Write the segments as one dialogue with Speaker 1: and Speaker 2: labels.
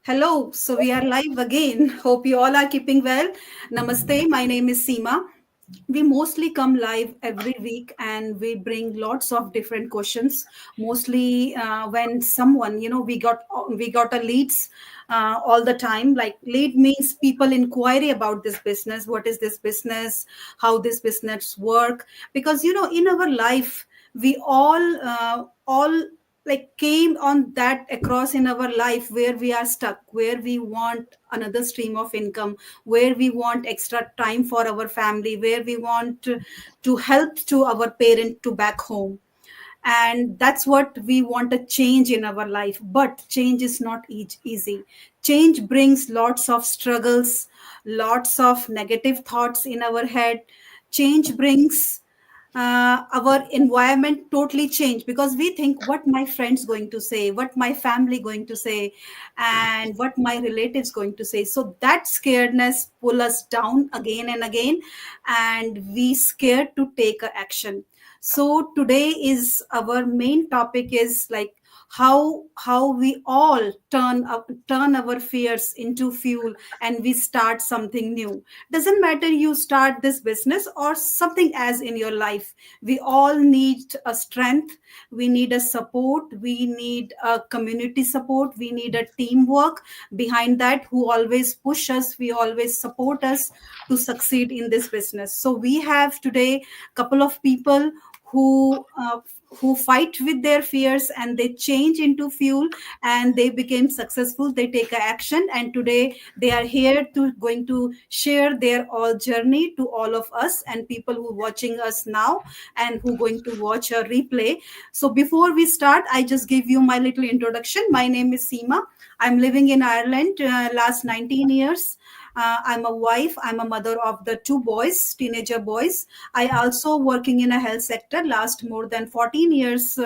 Speaker 1: Hello, so we are live again. Hope you all are keeping well. Namaste, my name is Seema. We mostly come live every week and we bring lots of different questions. Mostly when someone, we got a leads all the time. Like lead means people inquiry about this business. What is this business? How this business work? Because in our life we all like came on that across in our life where we are stuck, where we want another stream of income, where we want extra time for our family, where we want to help to our parent to back home. And that's what we want to change in our life, but change is not easy. Change brings lots of struggles, lots of negative thoughts in our head. Change brings our environment totally change because we think what my friends going to say, what my family going to say, and what my relatives going to say. So that scaredness pull us down again and again, and we scared to take a action. So today is our main topic is like how we all turn our fears into fuel and we start something new. Doesn't matter you start this business or something as in your life, we all need a strength, we need a support, we need a community support, we need a teamwork behind that who always push us, we always support us to succeed in this business. So we have today couple of people who fight with their fears and they change into fuel and they became successful, they take a action, and today they are here to going to share their all journey to all of us and people who watching us now and who going to watch a replay. So before we start, I just give you my little introduction. My name is Seema. I'm living in Ireland last 19 years. I'm a wife, I'm a mother of the two boys, teenager boys. I also working in a health sector last more than 14 years,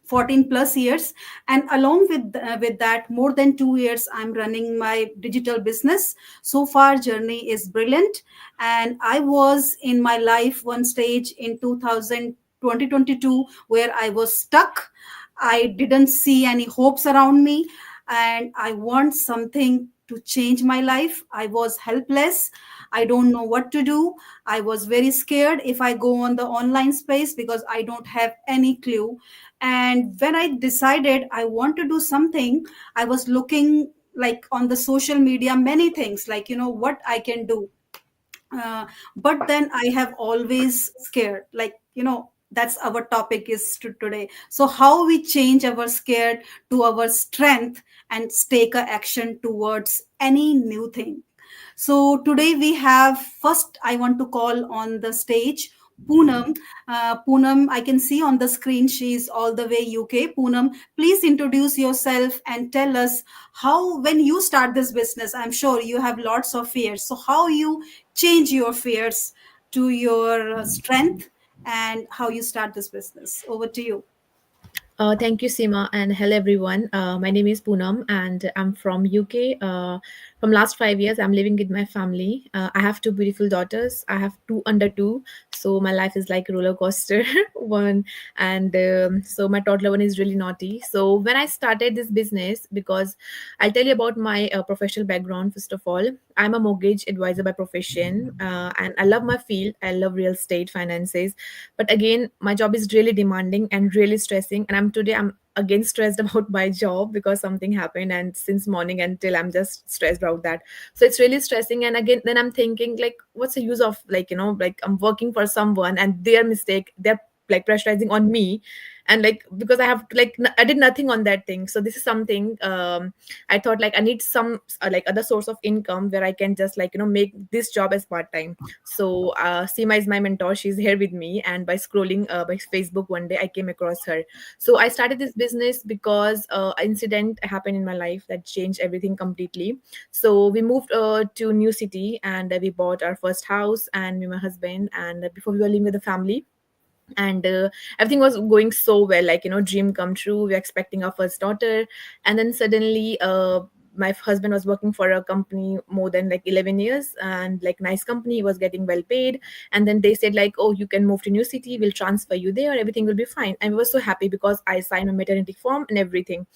Speaker 1: 14 plus years, and along with that more than 2 years I'm running my digital business. So far journey is brilliant, and I was in my life one stage in 2022 where I was stuck. I didn't see any hopes around me, and I want something to change my life. I was helpless. I don't know what to do. I was very scared if I go on the online space because I don't have any clue. And when I decided I want to do something, I was looking like on the social media many things like what I can do. But then I have always scared, like that's our topic is to today. So how we change our scared to our strength and take a action towards any new thing. So today we have, first I want to call on the stage Poonam. Poonam, I can see on the screen she's all the way UK. Poonam, please introduce yourself and tell us how, when you start this business, I'm sure you have lots of fears. So how you change your fears to your strength and how you start this business. Over to you.
Speaker 2: Thank you, Seema, and hello everyone. My name is Poonam, and I'm from UK. From last 5 years, I'm living with my family. I have two beautiful daughters. I have two under two, so my life is like a roller coaster one. And so my toddler one is really naughty. So when I started this business, because I'll tell you about my professional background. First of all, I'm a mortgage advisor by profession, and I love my field. I love real estate finances, but again my job is really demanding and really stressing, and I'm again stressed about my job because something happened, and since morning until I'm just stressed about that. So it's really stressing, and again then I'm thinking like what's the use of like I'm working for someone and their mistake, they're like pressurizing on me, and like because I have I did nothing on that thing. So this is something I thought like I need some like other source of income where I can just make this job as part time. So Seema is my mentor. She's here with me, and by scrolling by Facebook one day, I came across her. So I started this business because an incident happened in my life that changed everything completely. So we moved to new city, and we bought our first house, and me and my husband, and before we were living with the family, and everything was going so well, like dream come true. We're expecting our first daughter, and then suddenly my husband was working for a company more than like 11 years, and like nice company, he was getting well paid. And then they said like, oh, you can move to new city, we'll transfer you there, everything will be fine. And we were so happy because I signed a maternity form and everything.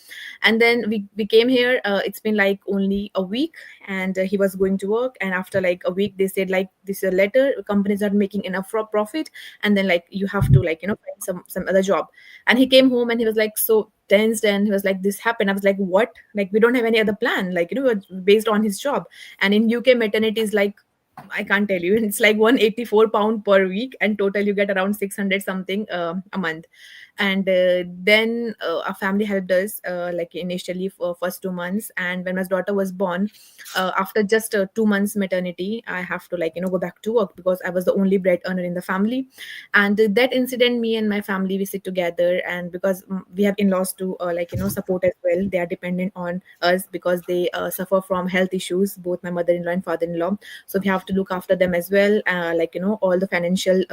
Speaker 2: And then we came here. It's been like only a week, and he was going to work. And after like a week, they said like, this is a letter, companies are making enough for profit, and then like you have to like, find some other job. And he came home and he was like so tensed, and he was like, this happened. I was like, what? Like, we don't have any other plan, like, based on his job. And in UK, maternity is like, I can't tell you. It's like 184 pound per week, and total you get around 600 something a month. And then our family helped us, like initially for first 2 months. And when my daughter was born, after just 2 months maternity, I have to like go back to work because I was the only bread earner in the family. And that incident, me and my family, we sit together. And because we have in-laws to like support as well, they are dependent on us because they suffer from health issues, both my mother-in-law and father-in-law. So we have to look after them as well, like all the financial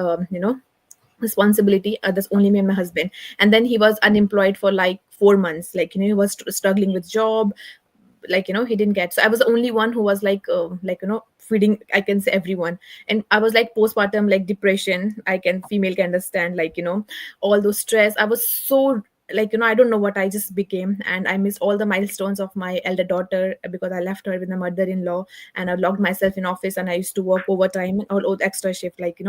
Speaker 2: responsibility. That's only me and my husband. And then he was unemployed for like 4 months, like he was struggling with job, like he didn't get. So I was the only one who was like feeding, I can say, everyone. And I was like postpartum like depression, I can female can understand, like all those stress. I was so like I don't know what I just became. And I missed all the milestones of my elder daughter because I left her with my mother-in-law. And I locked myself in office, and I used to work overtime and all extra shift, like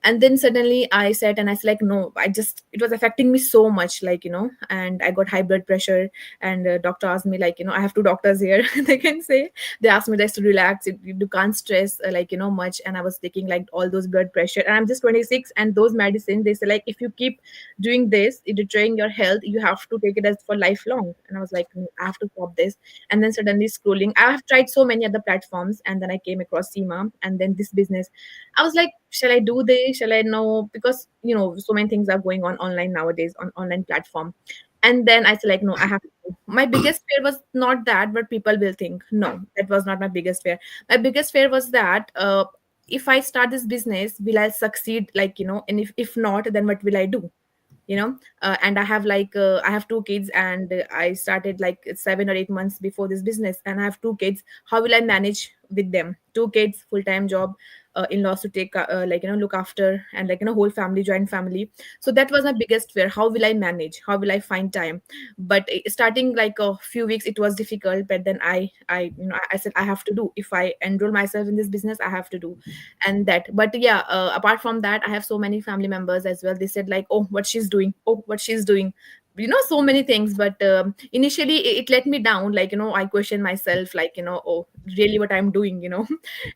Speaker 2: and then suddenly I said, and I said like, no, I just, it was affecting me so much, like and I got high blood pressure. And doctor asked me, like I have two doctors here they can say, they asked me just to relax, you can't stress like much. And I was taking like all those blood pressure, and I'm just 26, and those medicine, they say like, if you keep doing this, it destroying your health, you have to take it as for lifelong. And I was like, no, I have to stop this. And then suddenly scrolling, I have tried so many other platforms, and then I came across Seema, and then this business. I was like, shall I do this? Shall I know? Because so many things are going on online nowadays on online platform. And then I said like, no, I have to. My biggest fear was not that, but people will think. No, that was not my biggest fear. My biggest fear was that if I start this business, will I succeed? Like, and if not, then what will I do? And I have like I have two kids, and I started like 7 or 8 months before this business, and I have two kids. How will I manage with them? Two kids, full-time job, in-laws to take like look after, and like whole family, joint family. So that was my biggest fear. How will I manage? How will I find time? But starting like a few weeks, it was difficult. But then I said, I have to do. If I enroll myself in this business, I have to do. And that, but yeah, apart from that, I have so many family members as well. They said like, oh, what she's doing, oh, what she's doing, so many things. But initially it let me down, like I questioned myself, like oh, really, what I'm doing,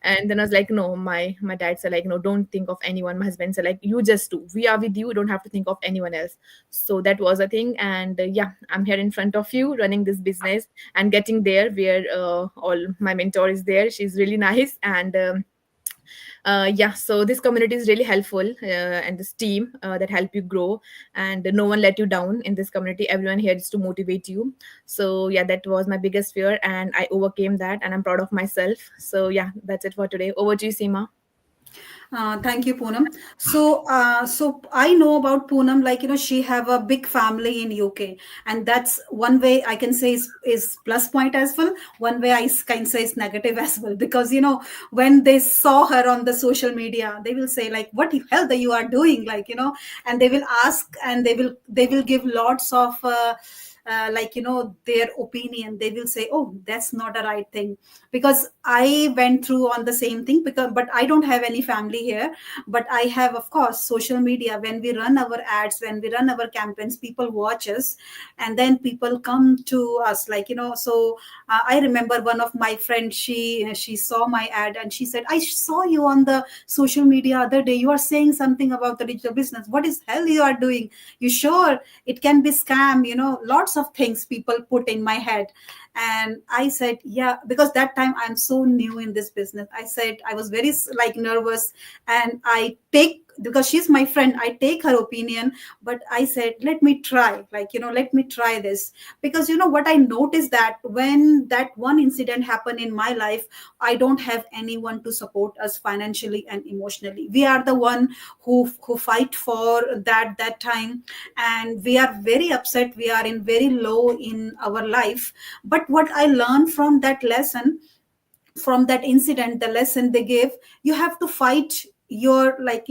Speaker 2: and then I was like, no, my dad said like, no, don't think of anyone. My husband said like, you just do, we are with you, don't have to think of anyone else. So that was a thing. And yeah, I'm here in front of you running this business and getting there where all my mentor is there. She's really nice. And yeah, so this community is really helpful, and this team that help you grow. And no one let you down in this community, everyone here is to motivate you. So yeah, that was my biggest fear, and I overcame that, and I'm proud of myself. So yeah, that's it for today. Over to you, Seema.
Speaker 1: Thank you, Poonam. So I know about Poonam, like she have a big family in UK, and that's one way I can say is plus point as well. One way I can say is negative as well, because when they saw her on the social media, they will say like, "What the hell that you are doing?" Like and they will ask, and they will give lots of. Like their opinion. They will say, oh, that's not a right thing, because I went through on the same thing, because but I don't have any family here. But I have, of course, social media. When we run our ads, when we run our campaigns, people watch us, and then people come to us, like so I remember one of my friends, she saw my ad, and she said, I saw you on the social media other day, you are saying something about the digital business. What is hell you are doing? You sure it can be scam? Lots of things people put in my head. And I said, yeah, because that time I'm so new in this business. I said, I was very like nervous, and I take because she's my friend, I take her opinion. But I said, let me try, like, let me try this. Because what I noticed, that when that one incident happened in my life, I don't have anyone to support us financially and emotionally. We are the one who fight for that time. And we are very upset, we are in very low in our life. But what I learned from that lesson, from that incident, the lesson they gave, you have to fight your, like,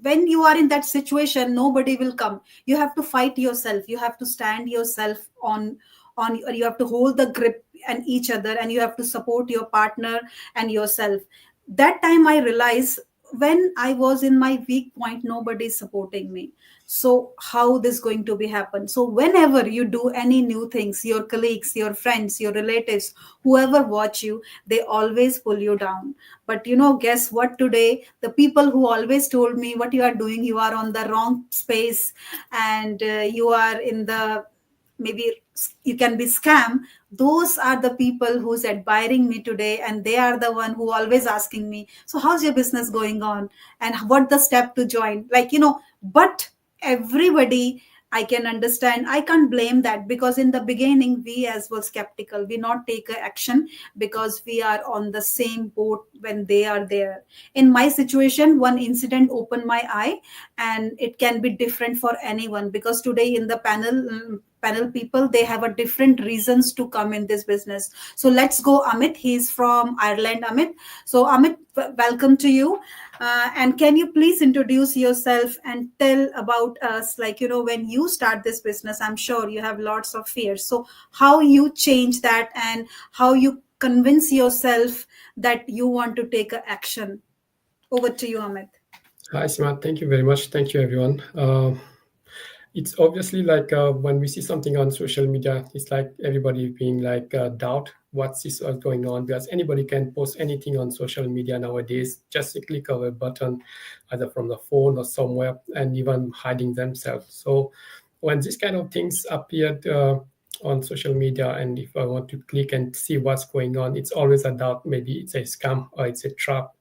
Speaker 1: when you are in that situation, nobody will come. You have to fight yourself, you have to stand yourself on, or you have to hold the grip and each other, and you have to support your partner and yourself. That time I realized, when I was in my weak point, nobody is supporting me. So how this going to be happen? So whenever you do any new things, your colleagues, your friends, your relatives, whoever watch you, they always pull you down. But guess what, today the people who always told me, what you are doing, you are on the wrong space, and you are in the, maybe you can be scam. Those are the people who's admiring me today, and they are the one who always asking me, so how's your business going on, and what the step to join, like, but everybody, I can understand, I can't blame that, because in the beginning we as well skeptical, we not take a action, because we are on the same boat when they are there. In my situation, one incident opened my eye, and it can be different for anyone, because today in the panel people, they have a different reasons to come in this business. So let's go, Amit, he's from Ireland. Amit, so Amit, welcome to you. And can you please introduce yourself and tell about us, like, when you start this business, I'm sure you have lots of fears. So how you change that, and how you convince yourself that you want to take a action. Over to you, Amit.
Speaker 3: Hi, Smart. Thank you very much. Thank you, everyone. It's obviously like when we see something on social media, it's like everybody being like doubt what's this going on, because anybody can post anything on social media nowadays. Just a click of a button, either from the phone or somewhere, and even hiding themselves. So when these kind of things appeared on social media, and if I want to click and see what's going on, it's always a doubt. Maybe it's a scam or it's a trap.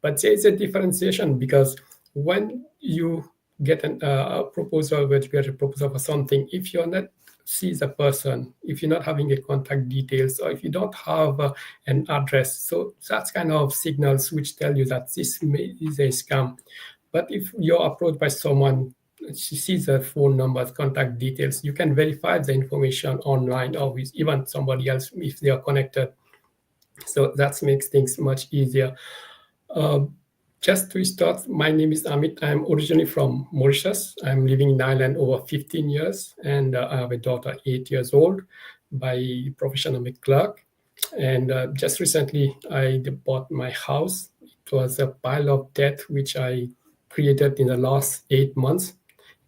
Speaker 3: But there is a differentiation, because when you get a proposal, where you get a proposal for something, if you're not see the person, if you're not having a contact details, or if you don't have an address, so that's kind of signals which tell you that is a scam. But if you're approached by someone, she sees the phone numbers, contact details, you can verify the information online, or with even somebody else if they are connected. So that makes things much easier. uh, just to start, my name is Amit. I'm originally from Mauritius. I'm living in Ireland over 15 years, and I have a daughter, 8 years old. By profession, I'm a clerk. And just recently, I bought my house. It was a pile of debt which I created in the last 8 months.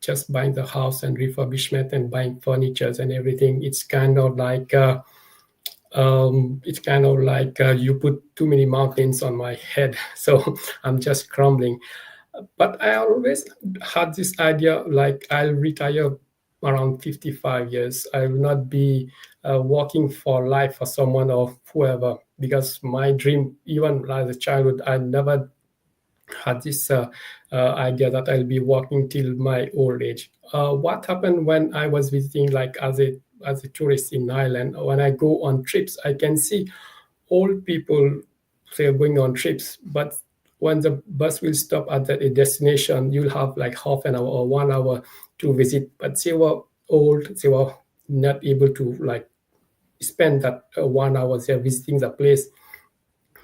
Speaker 3: Just buying the house and refurbishment and buying furnitures and everything. It's kind of like you put too many mountains on my head, so I'm just crumbling. But I always had this idea, like I'll retire around 55 years. I will not be working for life for someone or whoever, because my dream, even as a childhood, I never had this idea that I'll be working till my old age. What happened when I was visiting, like as a tourist in Ireland? When I go on trips, I can see old people say going on trips, but when the bus will stop at a destination, you'll have like half an hour or 1 hour to visit. But they were old; they were not able to like spend that 1 hour there visiting the place.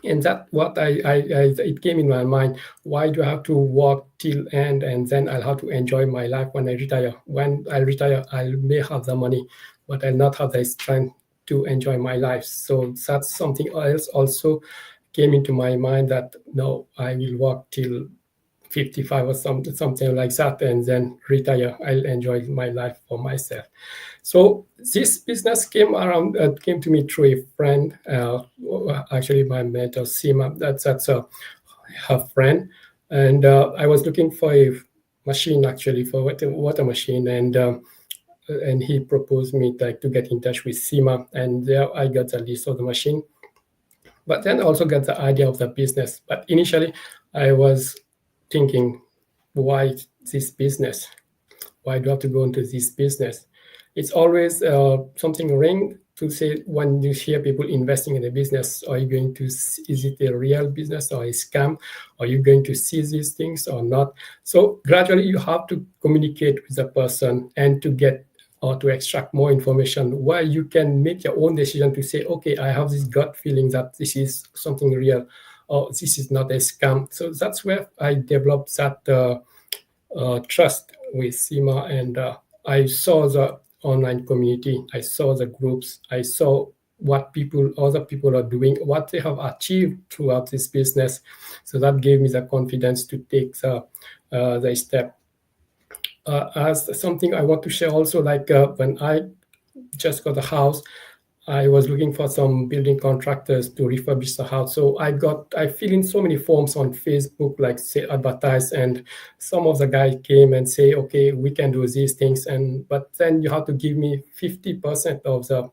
Speaker 3: And that what I it came in my mind, why do I have to work till end, and then I'll have to enjoy my life when I retire? When I retire, I may have the money, but I'll not have the strength to enjoy my life. So that's something else also came into my mind, that no, I will work till 55 or something like that, and then retire. I'll enjoy my life for myself. So this business came to me through a friend, actually my mentor Sima. That's her friend, and I was looking for a machine, actually for water machine, and he proposed me like to get in touch with Sima, and there I got the list of the machine, but then also got the idea of the business. But initially, I was thinking, why this business? Why do I have to go into this business? It's always something ring to say when you hear people investing in a business. Are you going to? Is it a real business or a scam? Are you going to see these things or not? So gradually, you have to communicate with the person and to get or to extract more information where you can make your own decision to say, okay, I have this gut feeling that this is something real or this is not a scam. So that's where I developed that trust with Sima, and I saw the online community, I saw the groups, I saw what other people are doing, what they have achieved throughout this business. So that gave me the confidence to take the step. As something I want to share also, like when I just got a house, I was looking for some building contractors to refurbish the house. So I fill in so many forms on Facebook, like say advertise, and some of the guy came and say, okay, we can do these things, but then you have to give me 50% of the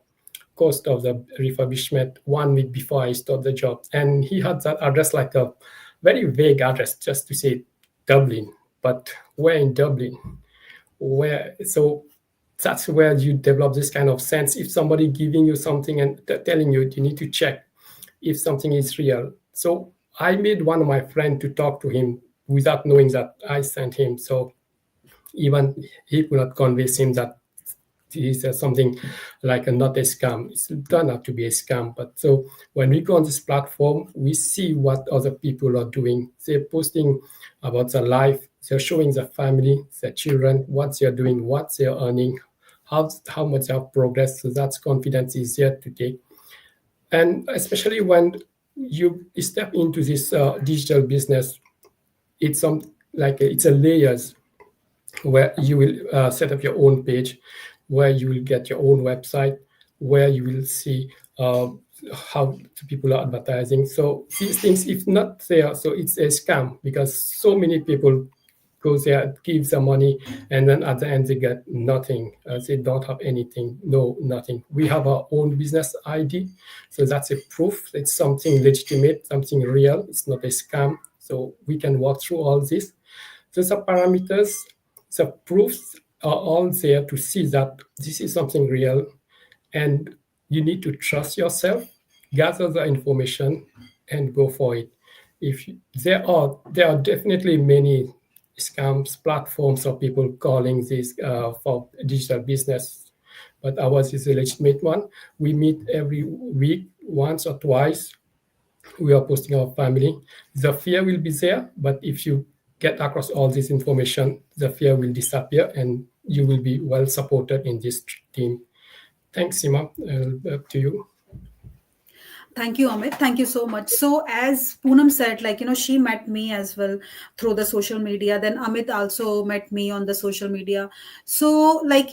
Speaker 3: cost of the refurbishment 1 week before I start the job. And he had that address like a very vague address, just to say Dublin, but where in Dublin? Where? So that's where you develop this kind of sense. If somebody giving you something and telling you, you need to check if something is real. So I made one of my friends to talk to him without knowing that I sent him. So even he could not convince him that is something like a not a scam. It's turned out to be a scam. But so when we go on this platform, we see what other people are doing. They're posting about their life. They're showing their family, their children, what they're doing, what they're earning, how much they have progressed. So that's confidence is there to take. And especially when you step into this digital business, it's some like it's a layers where you will set up your own page, where you will get your own website, where you will see how people are advertising. So these things, if not there, so it's a scam because so many people go there, give some money, and then at the end they get nothing. They don't have anything, no, nothing. We have our own business ID, so that's a proof. It's something legitimate, something real. It's not a scam. So we can walk through all this. So the parameters, the proofs are all there to see that this is something real, and you need to trust yourself, gather the information, and go for it. If you- there are definitely many scams platforms or people calling this for digital business, but ours is a legitimate one. We meet every week, once or twice, we are posting our family. The fear will be there, but if you get across all this information, the fear will disappear and you will be well supported in this team. Thanks, Sima. Up to you.
Speaker 1: Thank you, Amit. Thank you so much. So, as Poonam said, like, she met me as well through the social media. Then Amit also met me on the social media. So, like,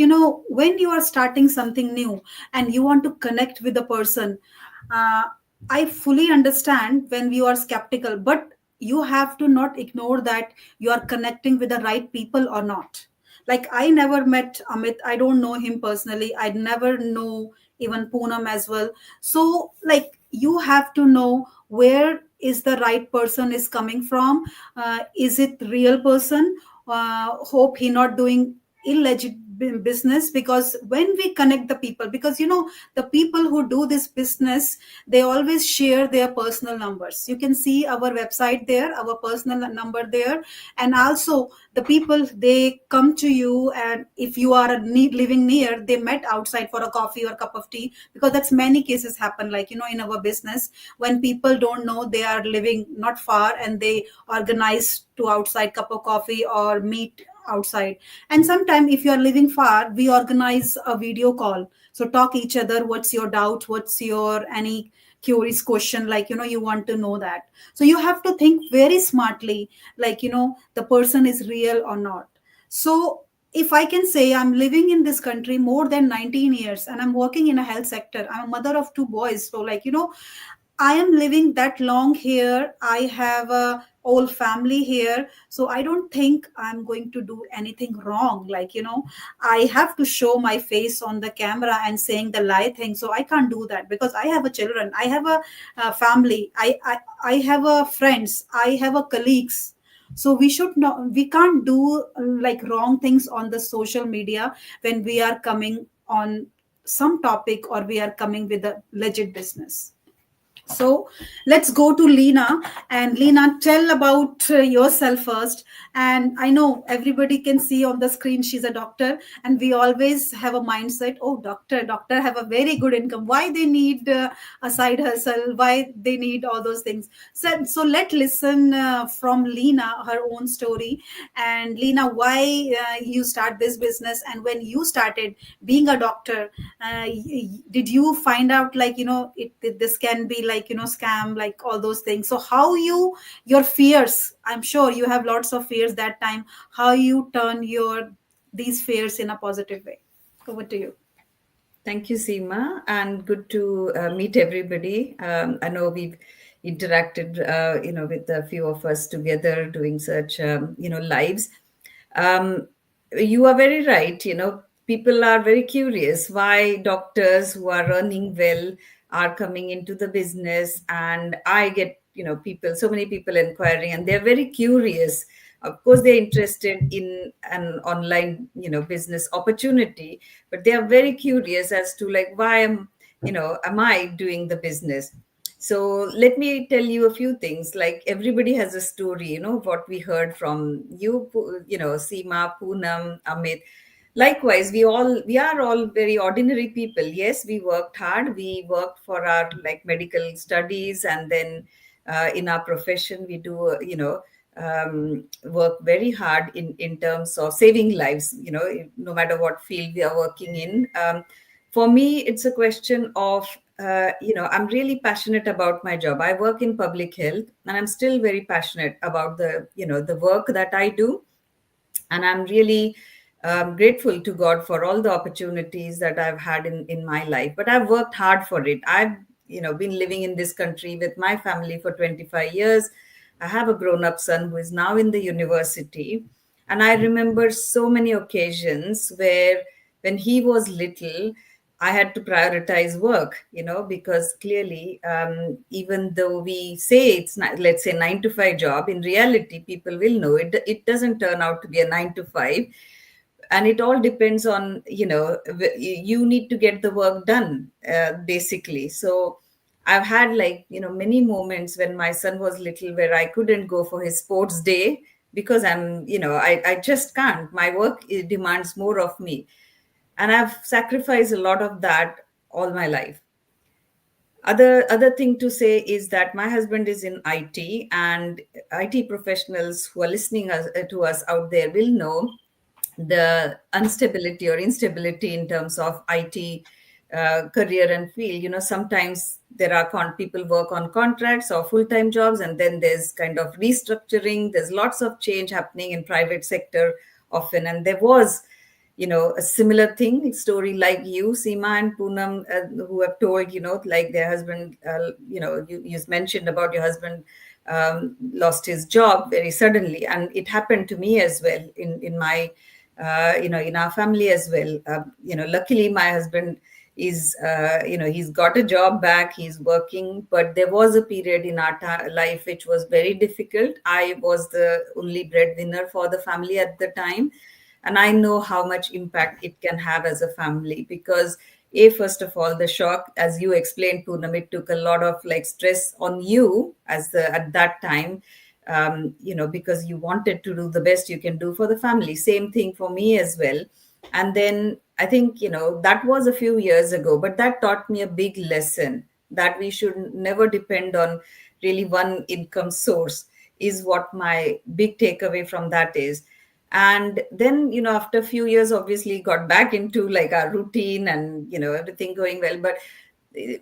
Speaker 1: when you are starting something new and you want to connect with the person, uh, I fully understand when you are skeptical, but you have to not ignore that you are connecting with the right people or not. Like, I never met Amit. I don't know him personally. I never know even Poonam as well. So, like, you have to know where is the right person is coming from. Is it real person? Hope he not doing illegit business, because when we connect the people, because the people who do this business, they always share their personal numbers. You can see our website there, our personal number there. And also the people, they come to you, and if you are living near, they met outside for a coffee or cup of tea, because that's many cases happen, like in our business, when people don't know, they are living not far and they organize to outside cup of coffee or meet outside. And sometime if you are living far, we organize a video call, so talk each other, what's your doubt, what's your any curious question, like you want to know that. So you have to think very smartly, like the person is real or not. So if I can say, I'm living in this country more than 19 years and I'm working in a health sector, I'm a mother of two boys, so like I am living that long here. I have a whole family here. So I don't think I'm going to do anything wrong. Like, I have to show my face on the camera and saying the lie thing. So I can't do that because I have a children. I have a family. I have a friends. I have a colleagues. So we should not, we can't do like wrong things on the social media when we are coming on some topic or we are coming with a legit business. So let's go to Lena. And Lena, tell about yourself first. And I know everybody can see on the screen she's a doctor, and we always have a mindset, oh, doctor have a very good income. Why they need a side hustle? Why they need all those things? So let listen from Lena, her own story. And Lena, why you start this business, and when you started being a doctor, did you find out like this can be like scam, like all those things? So how your fears, I'm sure you have lots of fears that time, how you turn your these fears in a positive way? Over to you.
Speaker 4: Thank you, Seema, and good to meet everybody. I know we've interacted, with a few of us together doing such, lives. Um, you are very right. People are very curious why doctors who are earning well are coming into the business, and I get, so many people inquiring, and they're very curious. Of course, they're interested in an online, business opportunity, but they are very curious as to like why am I doing the business. So let me tell you a few things. Like everybody has a story, what we heard from you, Seema, Poonam, Amit. Likewise, we are all very ordinary people. Yes, we worked hard. We worked for our like medical studies, and then in our profession, we do work very hard in terms of saving lives. No matter what field we are working in. For me, it's a question of I'm really passionate about my job. I work in public health, and I'm still very passionate about the work that I do, and I'm really grateful to God for all the opportunities that I've had in my life. But I've worked hard for it. I've been living in this country with my family for 25 years. I have a grown up son who is now in the university, and I remember so many occasions where when he was little, I had to prioritize work, because clearly, even though we say it's not, let's say 9 to 5 job, in reality, people will know it doesn't turn out to be a 9 to 5. And it all depends on, you need to get the work done, basically. So I've had like, many moments when my son was little where I couldn't go for his sports day because I just can't. My work demands more of me, and I've sacrificed a lot of that all my life. Other thing to say is that my husband is in IT, and IT professionals who are listening to us out there will know the instability or instability in terms of IT career and field. Sometimes there are people work on contracts or full-time jobs, and then there's kind of restructuring. There's lots of change happening in private sector often, and there was a similar thing story like you, Seema and Poonam, who have told, like their husband, you mentioned about your husband lost his job very suddenly. And it happened to me as well in my, in our family as well. Luckily my husband is, he's got a job back, he's working, but there was a period in our life which was very difficult. I was the only breadwinner for the family at the time, and I know how much impact it can have as a family. Because first of all, the shock, as you explained, Poonam, it took a lot of like stress on you at that time, because you wanted to do the best you can do for the family. Same thing for me as well. And then I think, that was a few years ago, but that taught me a big lesson that we should never depend on really one income source, is what my big takeaway from that is. And then, after a few years, obviously got back into like our routine and, everything going well. But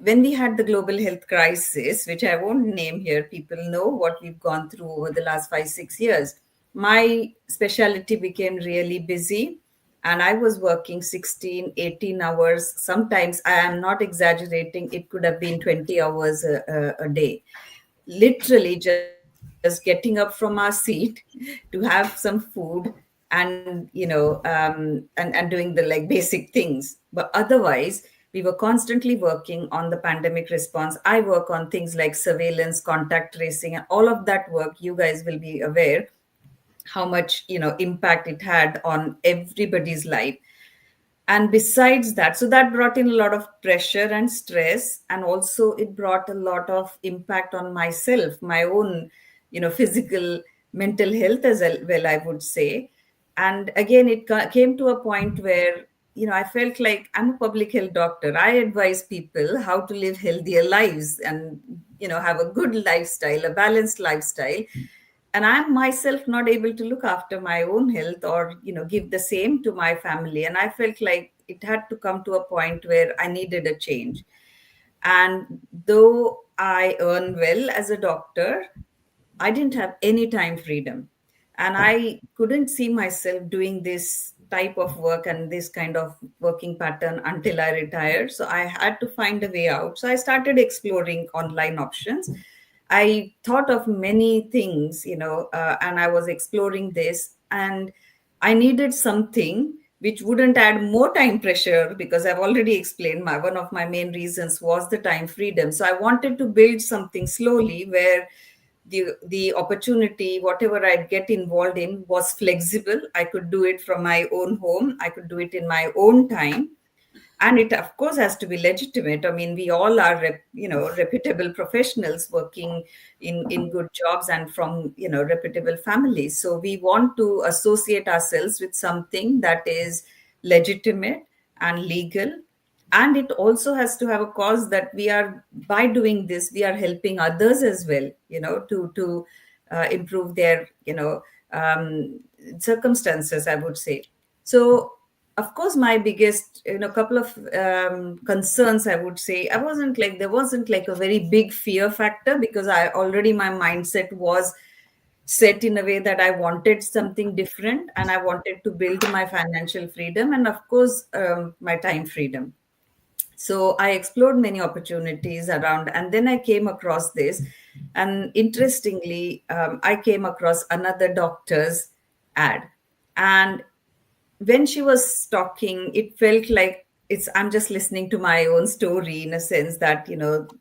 Speaker 4: when we had the global health crisis, which I won't name here, people know what we've gone through over the last 5 6 years. My specialty became really busy, and I was working 16 18 hours. Sometimes, I am not exaggerating, it could have been 20 hours a day, literally just getting up from our seat to have some food, and and doing the like basic things. But otherwise, we were constantly working on the pandemic response. I work on things like surveillance, contact tracing, and all of that work, you guys will be aware, how much impact it had on everybody's life. And besides that, so that brought in a lot of pressure and stress, and also it brought a lot of impact on myself, my own physical, mental health as well, I would say. And again, it came to a point where I felt like I'm a public health doctor. I advise people how to live healthier lives and have a good lifestyle, a balanced lifestyle, and I'm myself not able to look after my own health or give the same to my family. And I felt like it had to come to a point where I needed a change. And though I earn well as a doctor, I didn't have any time freedom. And I couldn't see myself doing this type of work and this kind of working pattern until I retired. So I had to find a way out. So I started exploring online options. I thought of many things, and I was exploring this, and I needed something which wouldn't add more time pressure, because I've already explained my one of my main reasons was the time freedom. So I wanted to build something slowly where the opportunity, whatever I'd get involved in, was flexible. I could do it from my own home. I could do it in my own time, and it of course has to be legitimate. I mean, we all are reputable professionals working in good jobs and from reputable families. So we want to associate ourselves with something that is legitimate and legal, and it also has to have a cause that we are, by doing this, we are helping others as well, to improve their circumstances, I would say. So of course, my biggest couple of concerns, I would say, there wasn't like a very big fear factor, because I already, my mindset was set in a way that I wanted something different, and I wanted to build my financial freedom, and of course my time freedom. So I explored many opportunities around, and then I came across this. And interestingly, I came across another doctor's ad. And when she was talking, it felt like I'm just listening to my own story, in a sense that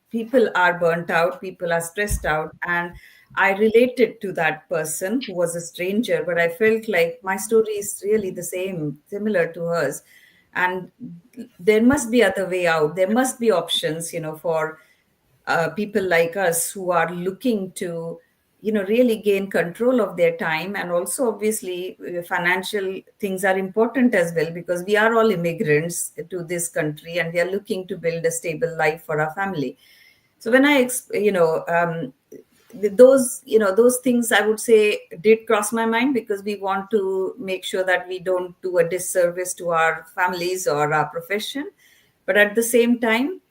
Speaker 4: people are burnt out, people are stressed out, and I related to that person who was a stranger, but I felt like my story is really the same, similar to hers. And there must be other way out, there must be options for people like us who are looking to really gain control of their time. And also, obviously, financial things are important as well, because we are all immigrants to this country, and we are looking to build a stable life for our family. So when I those things, I would say, did cross my mind, because we want to make sure that we don't do a disservice to our families or our profession. But at the same time,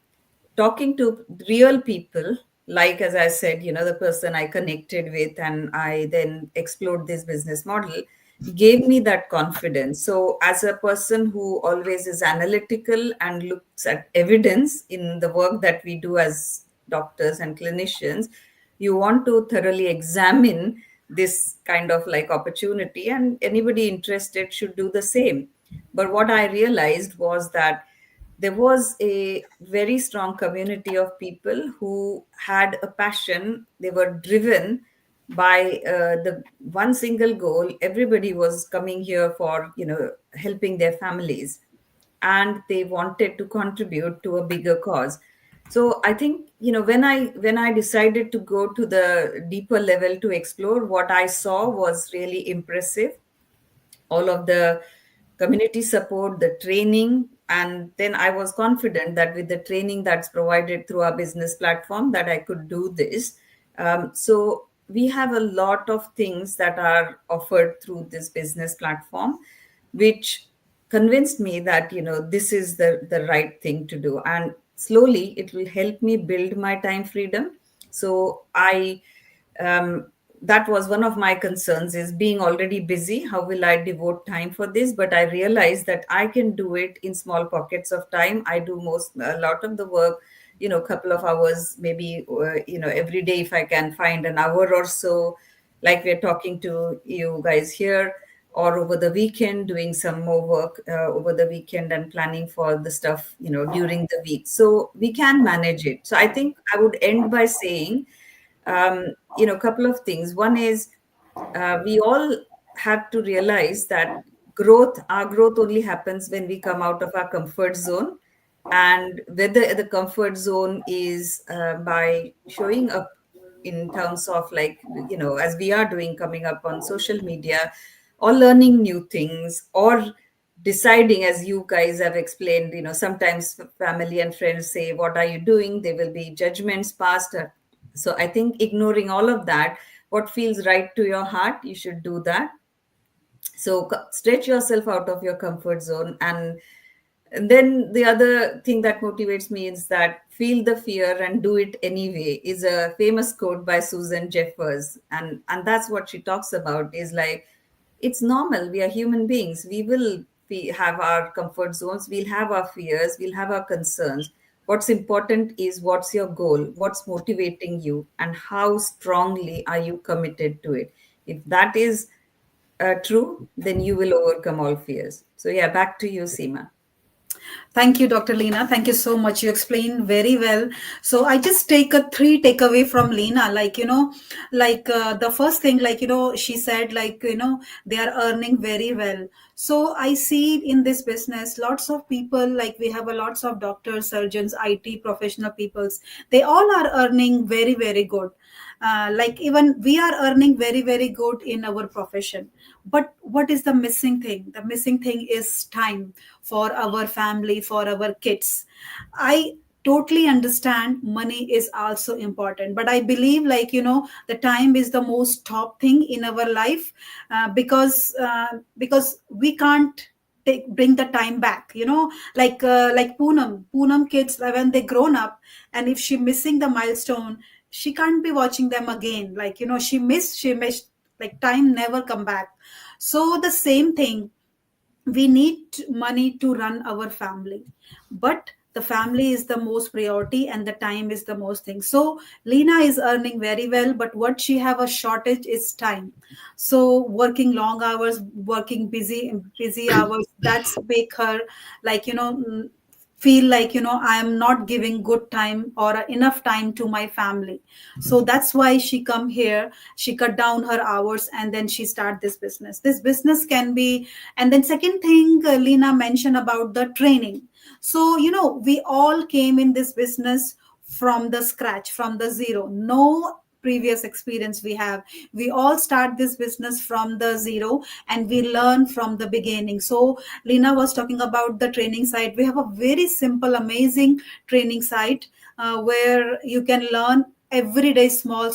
Speaker 4: talking to real people, like, as I said, the person I connected with, and I then explored this business model, gave me that confidence. So as a person who always is analytical and looks at evidence in the work that we do as doctors and clinicians, you want to thoroughly examine this kind of like opportunity, and anybody interested should do the same. But what I realized was that there was a very strong community of people who had a passion. They were driven by the one single goal. Everybody was coming here for helping their families, and they wanted to contribute to a bigger cause. So I think when I decided to go to the deeper level to explore, what I saw was really impressive. All of the community support, the training, and then I was confident that with the training that's provided through our business platform, that I could do this. So we have a lot of things that are offered through this business platform, which convinced me that this is the right thing to do, and slowly it will help me build my time freedom. So I that was one of my concerns, is being already busy, how will I devote time for this? But I realized that I can do it in small pockets of time. I do a lot of the work, couple of hours, maybe every day, if I can find an hour or so, like we're talking to you guys here, or over the weekend, doing some more work over the weekend, and planning for the stuff during the week. So we can manage it. So I think I would end by saying, a couple of things. One is, we all had to realize that our growth only happens when we come out of our comfort zone. And whether the comfort zone is by showing up in terms of, like, as we are doing, coming up on social media, or learning new things, or deciding, as you guys have explained, sometimes family and friends say, what are you doing? There will be judgments passed. So I think ignoring all of that, what feels right to your heart, you should do that. So stretch yourself out of your comfort zone. And then the other thing that motivates me is that feel the fear and do it anyway is a famous quote by Susan Jeffers. And that's what she talks about, is like, it's normal. We are human beings. We will have our comfort zones. We'll have our fears. We'll have our concerns. What's important is, what's your goal? What's motivating you? And how strongly are you committed to it? If that is true, then you will overcome all fears. So, yeah, back to you, Seema.
Speaker 1: Thank you, Dr. Leena. Thank you so much. You explained very well. So I just take a three takeaway from Leena. The first thing, she said, they are earning very well. So I see in this business, lots of people, like we have a lots of doctors, surgeons, IT professional peoples. They all are earning very, very good. Like even we are earning very, very good in our profession. But what is the missing thing? The missing thing is time for our family, for our kids. I totally understand money is also important, but I believe, the time is the most top thing in our life, because we can't bring the time back, like Poonam kids, when they grown up, and if she missing the milestone, she can't be watching them again. She missed, like time never come back. So the same thing, we need money to run our family, but the family is the most priority and the time is the most thing. So Lena is earning very well, but what she have a shortage is time. So working long hours, working busy hours, that's make her, like feel like, I am not giving good time or enough time to my family. So that's why she come here, she cut down her hours, and then she start this business can be. And then second thing, Lena mentioned about the training. So we all came in this business from the scratch, from the zero, no previous experience we have. We all start this business from the zero, and we learn from the beginning. So Lena was talking about the training site. We have a very simple, amazing training site, where you can learn everyday small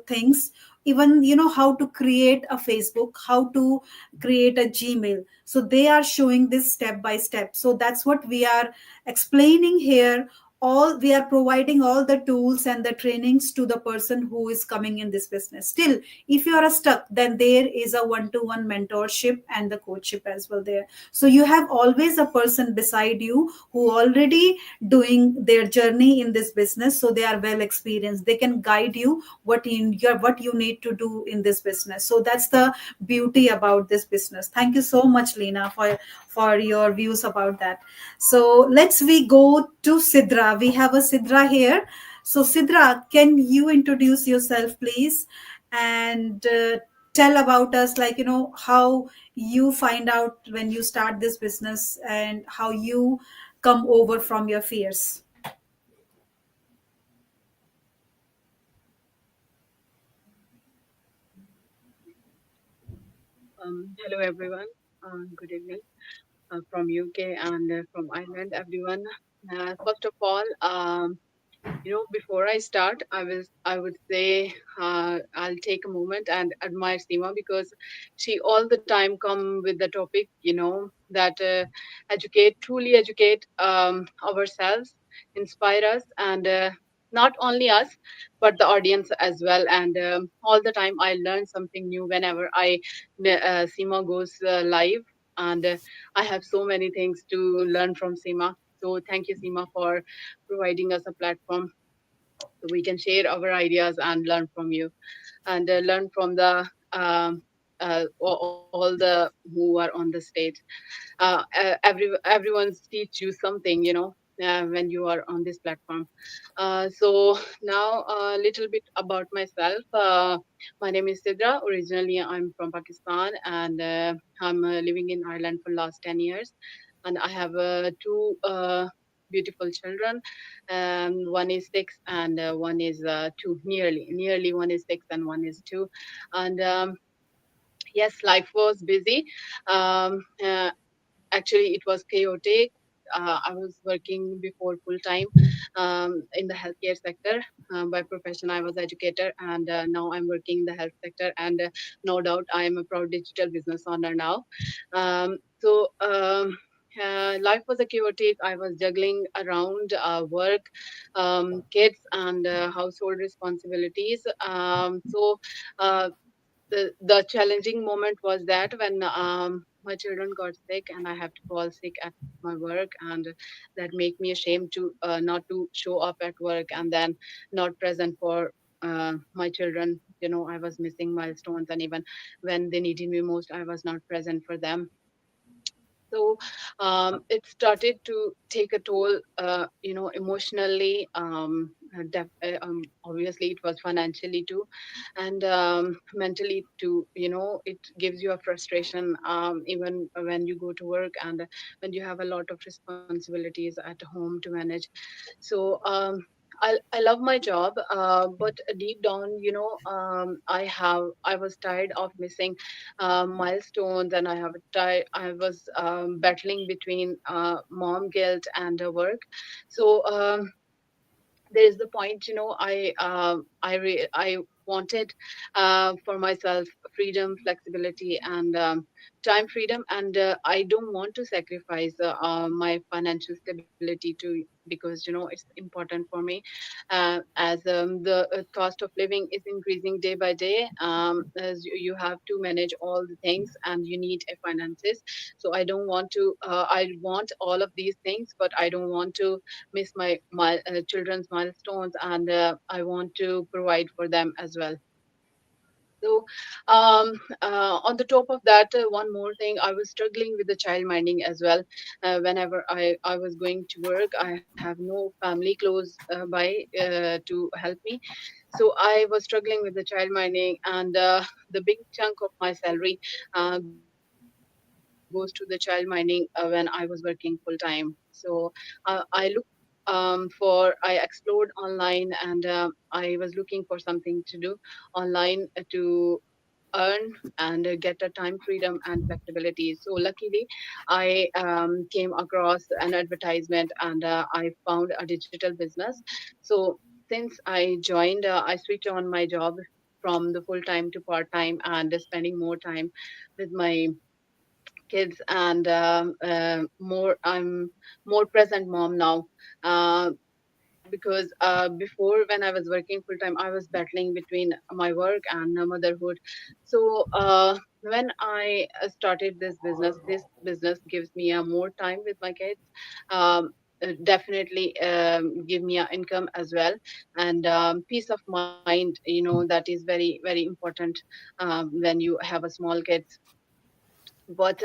Speaker 1: things. Even how to create a Facebook, how to create a Gmail. So they are showing this step by step. So that's what we are explaining here. All we are providing all the tools and the trainings to the person who is coming in this business. Still, if you are stuck, then there is a one-to-one mentorship and the coachship as well there. So you have always a person beside you who already doing their journey in this business, so they are well experienced. They can guide you what you need to do in this business. So that's the beauty about this business. Thank you so much, Lena, for your views about that. So let's we go to Sidra. We have a Sidra here. So Sidra, can you introduce yourself, please, and tell about us, how you find out when you start this business and how you come over from your fears.
Speaker 5: Hello everyone. Good evening from UK and from Ireland, everyone. First of all, before I start, I would say I'll take a moment and admire Seema because she all the time come with the topic, that truly educate ourselves, inspire us, and not only us, but the audience as well. And all the time I learn something new whenever Seema goes live, and I have so many things to learn from Seema. So thank you, Seema, for providing us a platform so we can share our ideas and learn from you and learn from the all the who are on the stage. Everyone's teach you something, when you are on this platform. So now a little bit about myself. My name is Sidra. Originally, I'm from Pakistan, and I'm living in Ireland for last 10 years. And I have two beautiful children. One is 6, and one is 2. Nearly one is 6, and one is 2. And yes, life was busy. Actually, it was chaotic. I was working before full time in the healthcare sector. By profession, I was educator, and now I'm working in the health sector. And no doubt, I am a proud digital business owner now. Life was a chaotic. I was juggling around work, kids, and household responsibilities. Uh, the challenging moment was that when my children got sick and I have to fall sick at my work, and that make me ashamed to not to show up at work, and then not present for my children. I was missing milestones, and even when they needed me most, I was not present for them. So it started to take a toll, emotionally. Obviously, it was financially too, and mentally too. It gives you a frustration, even when you go to work, and when you have a lot of responsibilities at home to manage. So I love my job, but deep down, I was tired of missing milestones, and I was battling between mom guilt and work. So there is the point, I wanted for myself freedom, flexibility, and time freedom, and I don't want to sacrifice my financial stability to, because it's important for me, as the cost of living is increasing day by day, as you have to manage all the things, and you need a finances. So I don't want to I want all of these things, but I don't want to miss my children's milestones, and I want to provide for them as well. So, on the top of that, one more thing, I was struggling with the child minding as well. Whenever I was going to work, I have no family close by to help me. So I was struggling with the child minding, and the big chunk of my salary goes to the child minding when I was working full time. So I explored online, and I was looking for something to do online to earn and get a time freedom and flexibility. So luckily, I came across an advertisement, and I found a digital business. So since I joined, I switched on my job from the full time to part time, and spending more time with my kids, and more I'm more present mom now, because before, when I was working full time, I was battling between my work and motherhood. So when I started this business gives me a more time with my kids, um, definitely give me an income as well, and peace of mind, that is very very important when you have a small kids. But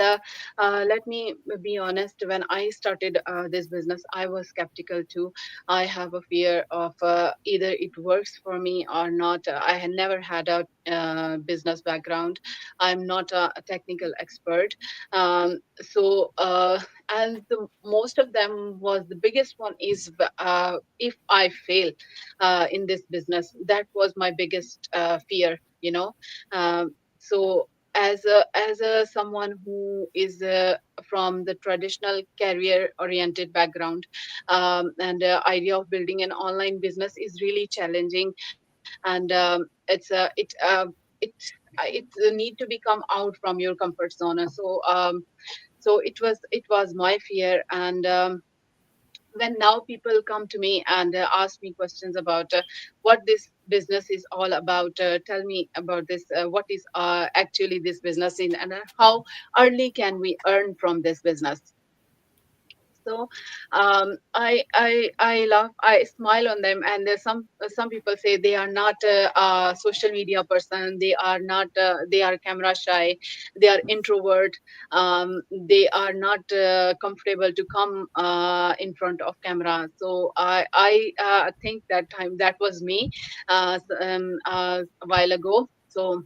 Speaker 5: let me be honest, when I started this business, I was skeptical too. I have a fear of either it works for me or not. I had never had a business background. I'm not a technical expert. And most of them was, the biggest one is, if I fail in this business, that was my biggest fear. So as a someone who is from the traditional career oriented background, and idea of building an online business is really challenging, and it need to become out from your comfort zone. So it was my fear, and when now people come to me and ask me questions about what this business is all about, tell me about this, what is actually this business in, and how early can we earn from this business. So I laugh, I smile on them. And there's some people say they are not a social media person, they are not they are camera shy, they are introvert, they are not comfortable to come in front of camera. So I think that time that was me a while ago. So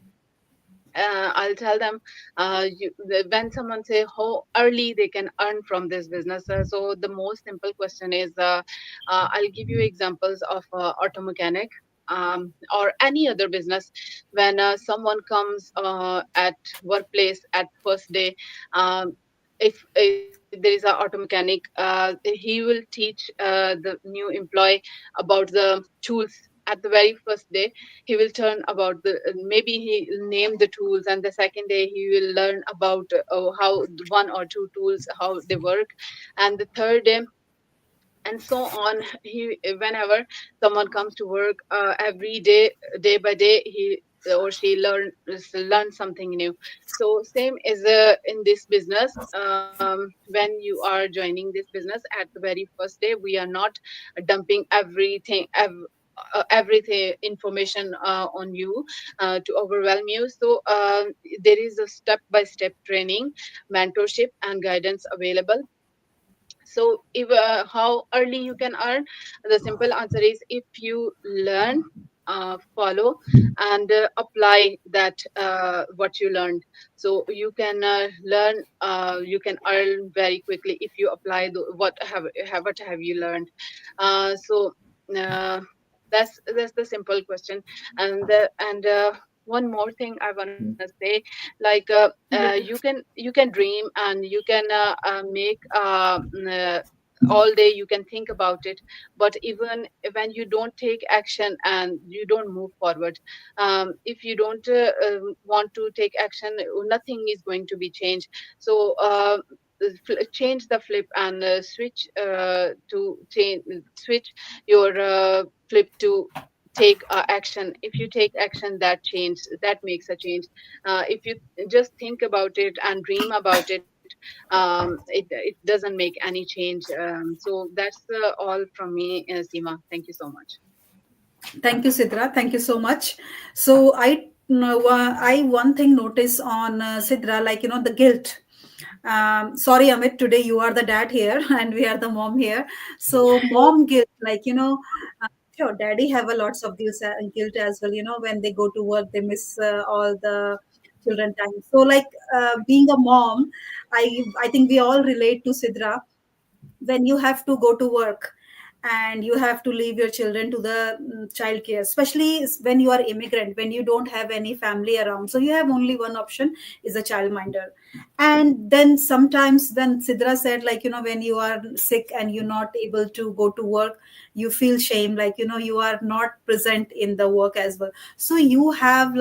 Speaker 5: I'll tell them, when someone say how early they can earn from this business. So the most simple question is, I'll give you examples of auto mechanic, or any other business. When someone comes at workplace at first day, if there is a auto mechanic, he will teach the new employee about the tools at the very first day. He will turn about the, maybe he name the tools, and the second day he will learn about how one or two tools how they work, and the third day, and so on. He, whenever someone comes to work, every day, day by day, he or she learn something new. So same is in this business. When you are joining this business, at the very first day, we are not dumping everything information on you to overwhelm you. So there is a step by step training, mentorship, and guidance available. So if how early you can earn, the simple answer is if you learn, follow, and apply that what you learned. So you can learn, you can earn very quickly if you apply what have you learned. So uh, that's the simple question. And one more thing I want to say, like you can dream, and you can make all day you can think about it, but even when you don't take action and you don't move forward, if you don't want to take action, nothing is going to be changed. So change the flip and switch your flip to take action. If you take action, that makes a change. If you just think about it and dream about it, it doesn't make any change. So that's all from me, Seema. Thank you so much.
Speaker 1: Thank you, Sidra. Thank you so much. So I know, I one thing notice on Sidra, like the guilt. Sorry, Amit. Today you are the dad here, and we are the mom here. So mom guilt, sure, daddy have a lots of guilt as well. When they go to work, they miss all the children time. So being a mom, I think we all relate to Sidra when you have to go to work and you have to leave your children to the child care, especially when you are immigrant, when you don't have any family around, so you have only one option is a childminder. And then sometimes when Sidra said, when you are sick and you're not able to go to work, you feel shame, you are not present in the work as well. So you have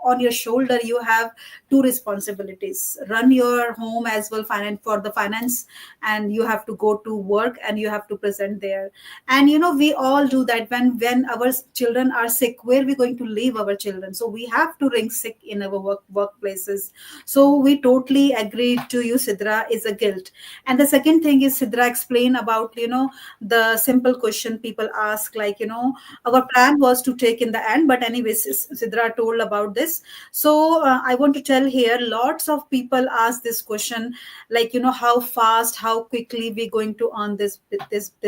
Speaker 1: on your shoulder you have two responsibilities: run your home as well, finance for the finance, and you have to go to work and you have to present there. And we all do that. When our children are sick, where are we going to leave our children? So we have to ring sick in our workplaces. So we totally agree to you, Sidra, is a guilt. And the second thing is Sidra explained about the simple question people ask, our plan was to take in the end, but anyways, Sidra told about this. So I want to tell here, lots of people ask this question, how fast, how quickly we going to earn this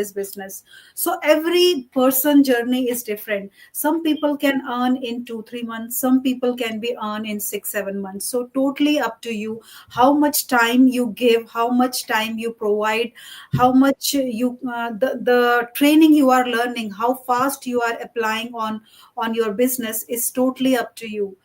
Speaker 1: business. So every person journey is different. Some people can earn in 2-3 months, some people can be earn in 6-7 months. So totally up to you how much time you give, how much time you provide, how much the training you are learning, how fast you are applying on your business is totally up to you.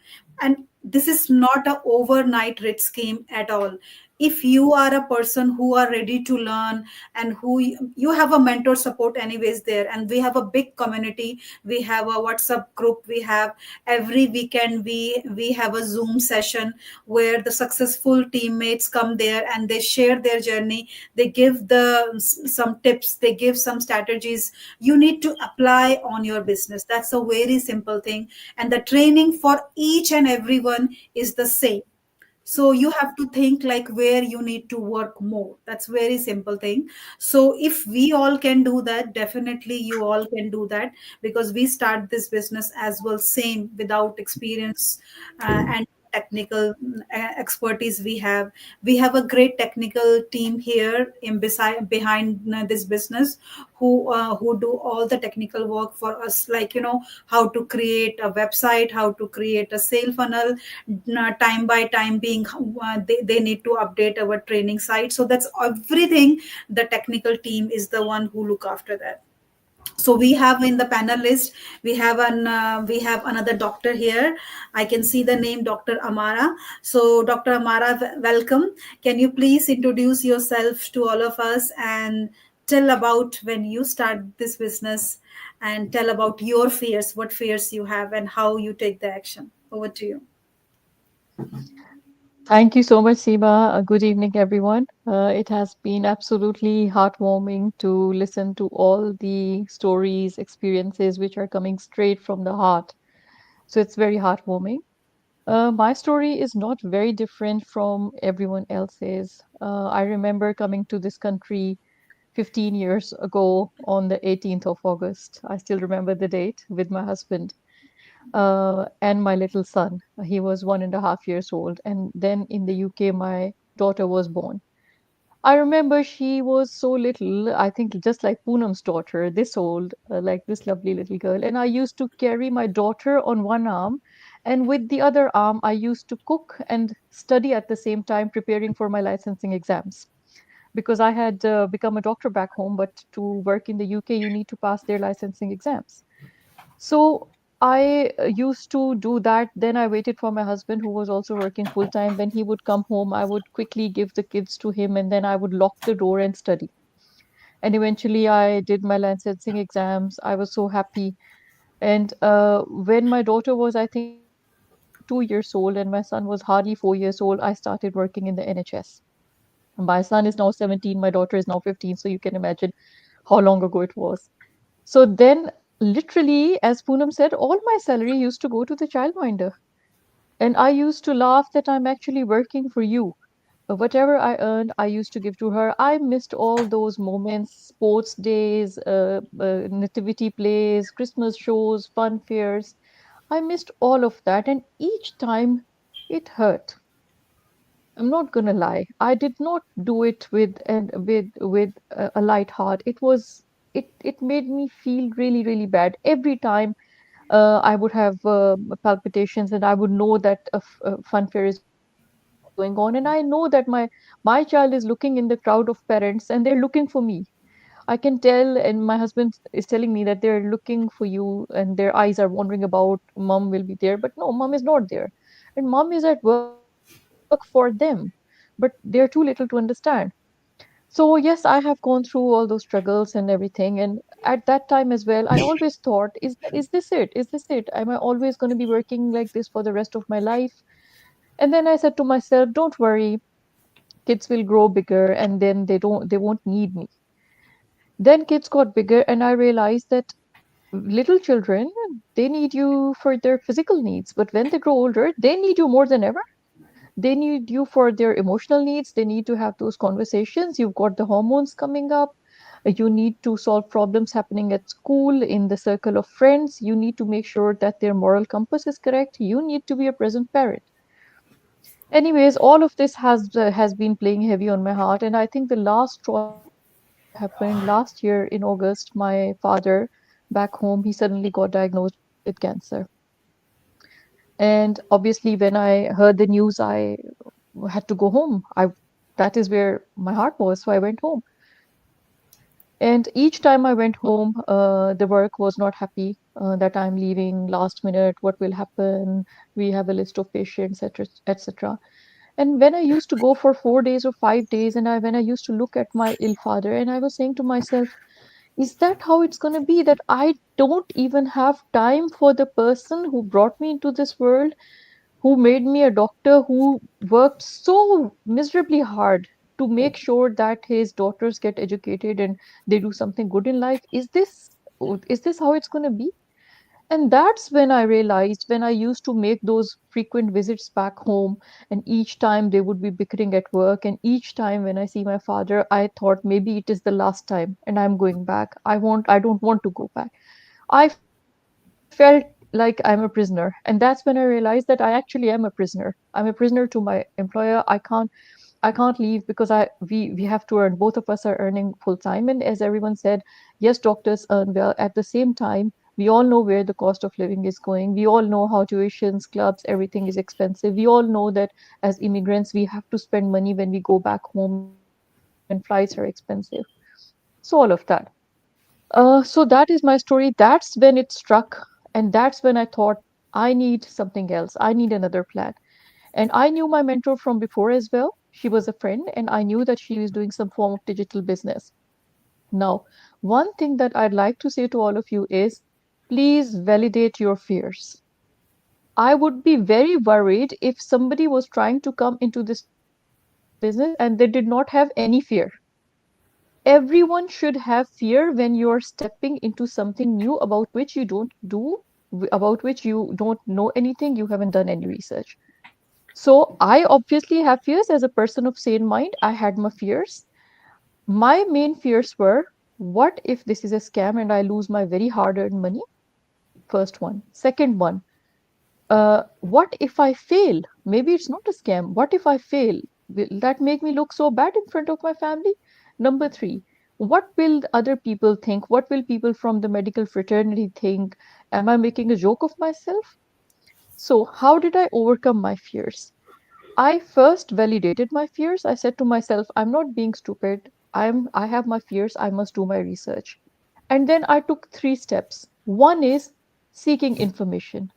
Speaker 1: And this is not a overnight rich scheme at all. If you are a person who are ready to learn, and who you have a mentor support anyways there, and we have a big community, we have a WhatsApp group, we have every weekend we have a Zoom session where the successful teammates come there and they share their journey, they give some tips, they give some strategies you need to apply on your business. That's a very simple thing, and the training for each and everyone is the same. So you have to think like where you need to work more. That's very simple thing. So if we all can do that, definitely you all can do that, because we start this business as well same without experience and technical expertise. We have a great technical team here in beside behind this business, who do all the technical work for us, like how to create a website, how to create a sale funnel, time by time being they need to update our training site. So that's everything. The technical team is the one who look after that. So we have in the panel list, we have another doctor here. I can see the name Dr. Amara. So Dr. Amara, welcome. Can you please introduce yourself to all of us and tell about when you start this business, and tell about your fears, what fears you have, and how you take the action. Over to you.
Speaker 6: Thank you so much, Seema. Good evening, everyone. It has been absolutely heartwarming to listen to all the stories, experiences which are coming straight from the heart. So it's very heartwarming. My story is not very different from everyone else's. I remember coming to this country 15 years ago on the 18th of August. I still remember the date with my husband and my little son. He was 1.5 years old. And then in the UK, my daughter was born. I remember she was so little, I think just like Poonam's daughter, this old, like this lovely little girl. And I used to carry my daughter on one arm, and with the other arm, I used to cook and study at the same time, preparing for my licensing exams. Because I had become a doctor back home, but to work in the UK, you need to pass their licensing exams. So I used to do that. Then I waited for my husband, who was also working full time. When he would come home, I would quickly give the kids to him, and then I would lock the door and study. And eventually, I did my licensing exams. I was so happy. And when my daughter was, I think, 2 years old, and my son was hardly 4 years old, I started working in the NHS. My son is now 17, my daughter is now 15, so you can imagine how long ago it was. So then, literally, as Poonam said, all my salary used to go to the childminder. And I used to laugh that I'm actually working for you. Whatever I earned, I used to give to her. I missed all those moments, sports days, nativity plays, Christmas shows, fun fairs. I missed all of that. And each time it hurt. I'm not gonna lie. I did not do it with a light heart. It made me feel really, really bad every time. I would have palpitations, and I would know that a fun fair is going on, and I know that my child is looking in the crowd of parents, and they're looking for me. I can tell, and my husband is telling me that they're looking for you, and their eyes are wandering about. Mom will be there, but no, mom is not there, and mom is at work for them, but they're too little to understand. So yes, I have gone through all those struggles and everything. And at that time as well, I always thought, is this it? Is this it? Am I always going to be working like this for the rest of my life? And then I said to myself, don't worry, kids will grow bigger, and then they won't need me. Then kids got bigger, and I realized that little children, they need you for their physical needs, but when they grow older, they need you more than ever. They need you for their emotional needs. They need to have those conversations. You've got the hormones coming up. You need to solve problems happening at school, in the circle of friends. You need to make sure that their moral compass is correct. You need to be a present parent. Anyways, all of this has been playing heavy on my heart, and I think the last straw that happened last year in August. My father back home, he suddenly got diagnosed with cancer. And obviously, when I heard the news, I had to go home. I That is where my heart was, so I went home. And each time I went home, the work was not happy that I'm leaving last minute. What will happen? We have a list of patients, etc., etc. And when I used to go for 4 days or 5 days, and when I used to look at my ill father, and I was saying to myself, is that how it's going to be? That I don't even have time for the person who brought me into this world, who made me a doctor, who worked so miserably hard to make sure that his daughters get educated and they do something good in life. Is this how it's going to be? And that's when I realized, when I used to make those frequent visits back home, and each time they would be bickering at work, and each time when I see my father, I thought maybe it is the last time and I'm going back. I don't want to go back. I felt like I'm a prisoner. And that's when I realized that I actually am a prisoner. I'm a prisoner to my employer. I can't leave because we have to earn. Both of us are earning full time, and as everyone said, yes, doctors earn well. At the same time, we all know where the cost of living is going. We all know how tuitions, clubs, everything is expensive. We all know that as immigrants, we have to spend money when we go back home, and flights are expensive. So all of that. So that is my story. That's when it struck, and that's when I thought I need something else. I need another plan. And I knew my mentor from before as well. She was a friend, and I knew that she was doing some form of digital business. Now, one thing that I'd like to say to all of you is please validate your fears. I would be very worried if somebody was trying to come into this business and they did not have any fear. Everyone should have fear when you're stepping into something new about which you don't do, about which you don't know anything, you haven't done any research. So I obviously have fears as a person of sane mind. I had my fears. My main fears were, what if this is a scam and I lose my very hard-earned money? First one. Second one, what if I fail? Maybe it's not a scam. What if I fail? Will that make me look so bad in front of my family? Number three, what will other people think? What will people from the medical fraternity think? Am I making a joke of myself? So, how did I overcome my fears? I first validated my fears. I said to myself, I'm not being stupid. I have my fears. I must do my research. And then I took three steps. One is seeking information.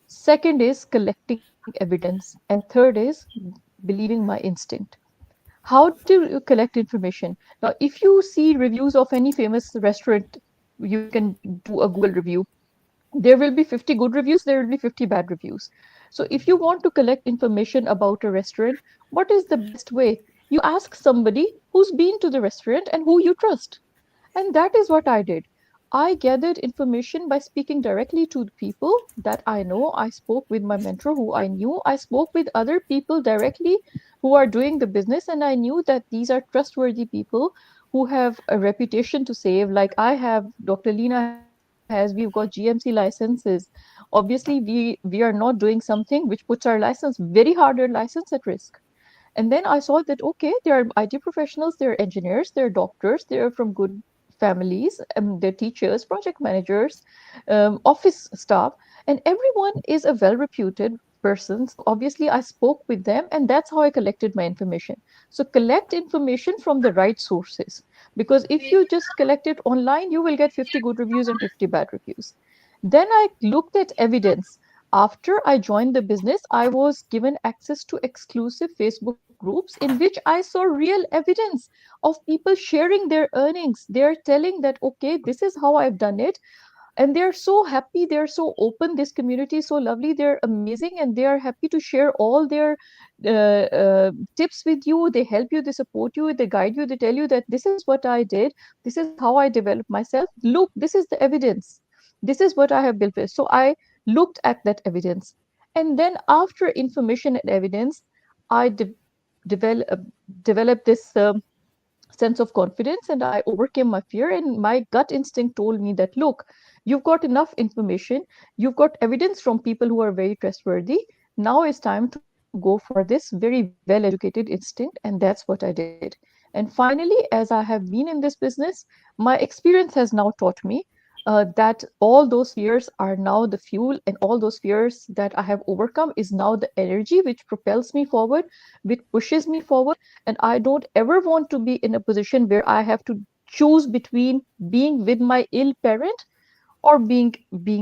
Speaker 6: Second is collecting evidence. And third is believing my instinct. How do you collect information? Now, if you see reviews of any famous restaurant, you can do a Google review. There will be 50 good reviews, there will be 50 bad reviews. So if you want to collect information about a restaurant, what is the best way? You ask somebody who's been to the restaurant and who you trust. And that is what I did. I gathered information by speaking directly to the people that I know. I spoke with my mentor who I knew. I spoke with other people directly who are doing the business, and I knew that these are trustworthy people who have a reputation to save. Like I have, Dr. Lina has, we've got GMC licenses. Obviously, we are not doing something which puts our license, very hard earned license, at risk. And then I saw that, okay, there are IT professionals, there are engineers, there are doctors, they are from good families, they're teachers, project managers, office staff, and everyone is a well reputed person. So obviously, I spoke with them, and that's how I collected my information. So, collect information from the right sources, because if you just collect it online, you will get 50 good reviews and 50 bad reviews. Then I looked at evidence. After I joined the business, I was given access to exclusive Facebook groups in which I saw real evidence of people sharing their earnings. They're telling that, okay, this is how I've done it. And they're so happy, they're so open. This community is so lovely, they're amazing, and they are happy to share all their tips with you. They help you, they support you, they guide you, they tell you that this is what I did, this is how I developed myself. Look, this is the evidence. This is what I have built with. So I looked at that evidence. And then after information and evidence, I develop, developed this sense of confidence, and I overcame my fear. And my gut instinct told me that, look, you've got enough information, you've got evidence from people who are very trustworthy. Now it's time to go for this very well educated instinct. And that's what I did. And finally, as I have been in this business, my experience has now taught me that all those fears are now the fuel, and all those fears that I have overcome is now the energy which propels me forward, which pushes me forward. And I don't ever want to be in a position where I have to choose between being with my ill parent or being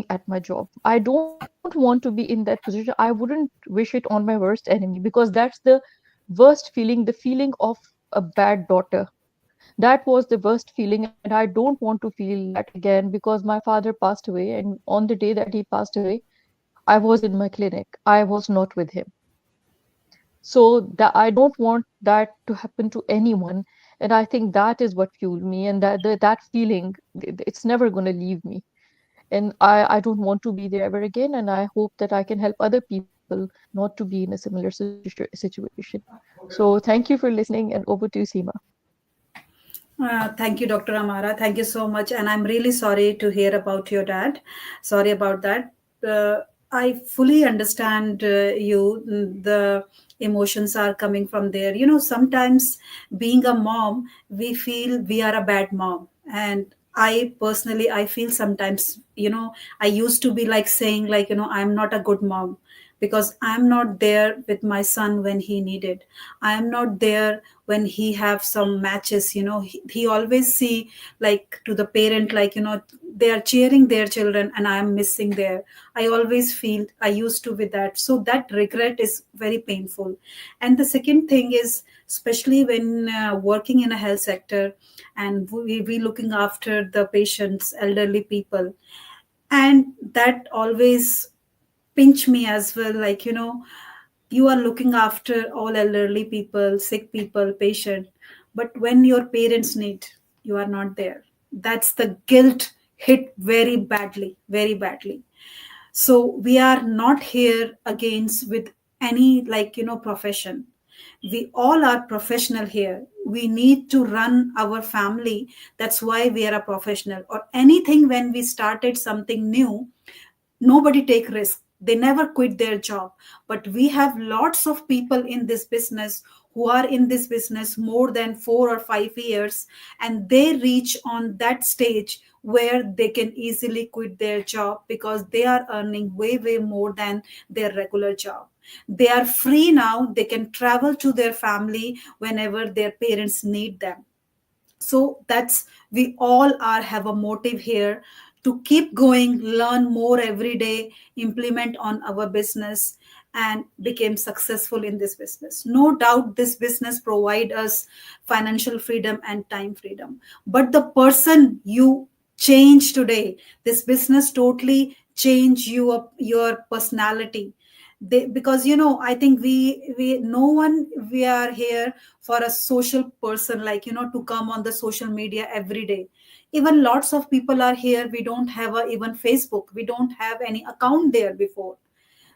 Speaker 6: at my job. I don't want to be in that position. I wouldn't wish it on my worst enemy, because that's the worst feeling, the feeling of a bad daughter. That was the worst feeling, and I don't want to feel that again, because my father passed away, and on the day that he passed away, I was in my clinic. I was not with him. So that I don't want that to happen to anyone. And I think that is what fueled me, and that feeling, it's never going to leave me. And I don't want to be there ever again. And I hope that I can help other people not to be in a similar situation. So thank you for listening, and over to you, Seema.
Speaker 1: Thank you, Dr. Amara. Thank you so much. And I'm really sorry to hear about your dad. Sorry about that. Uh, I fully understand you. The emotions are coming from there. You know, sometimes being a mom, we feel we are a bad mom. And I personally, I feel sometimes, I used to be like saying, like, I'm not a good mom because I'm not there with my son when he needed. I am not there when he have some matches. He always see, like, to the parent, like, they are cheering their children and I am missing there. I always feel I used to with that, so that regret is very painful. And the second thing is, especially when working in a health sector, and we looking after the patients, elderly people, and that always pinch me as well, like, you are looking after all elderly people, sick people, patient, but when your parents need, you are not there. That's the guilt hit very badly, very badly. So we are not here against with any, like, profession. We all are professional here. We need to run our family. That's why we are a professional. Or anything, when we started something new, nobody take risk, they never quit their job. But we have lots of people in this business who are in this business more than 4 or 5 years, and they reach on that stage where they can easily quit their job because they are earning way way more than their regular job. They are free now, they can travel to their family whenever their parents need them. So that's, we all are have a motive here to keep going, learn more every day, implement on our business, and become successful in this business. No doubt this business provide us financial freedom and time freedom, but the person you change today, this business totally change you up, your personality. Because, I think we no one, we are here for a social person, like, to come on the social media every day. Even lots of people are here, we don't have a even Facebook, we don't have any account there before.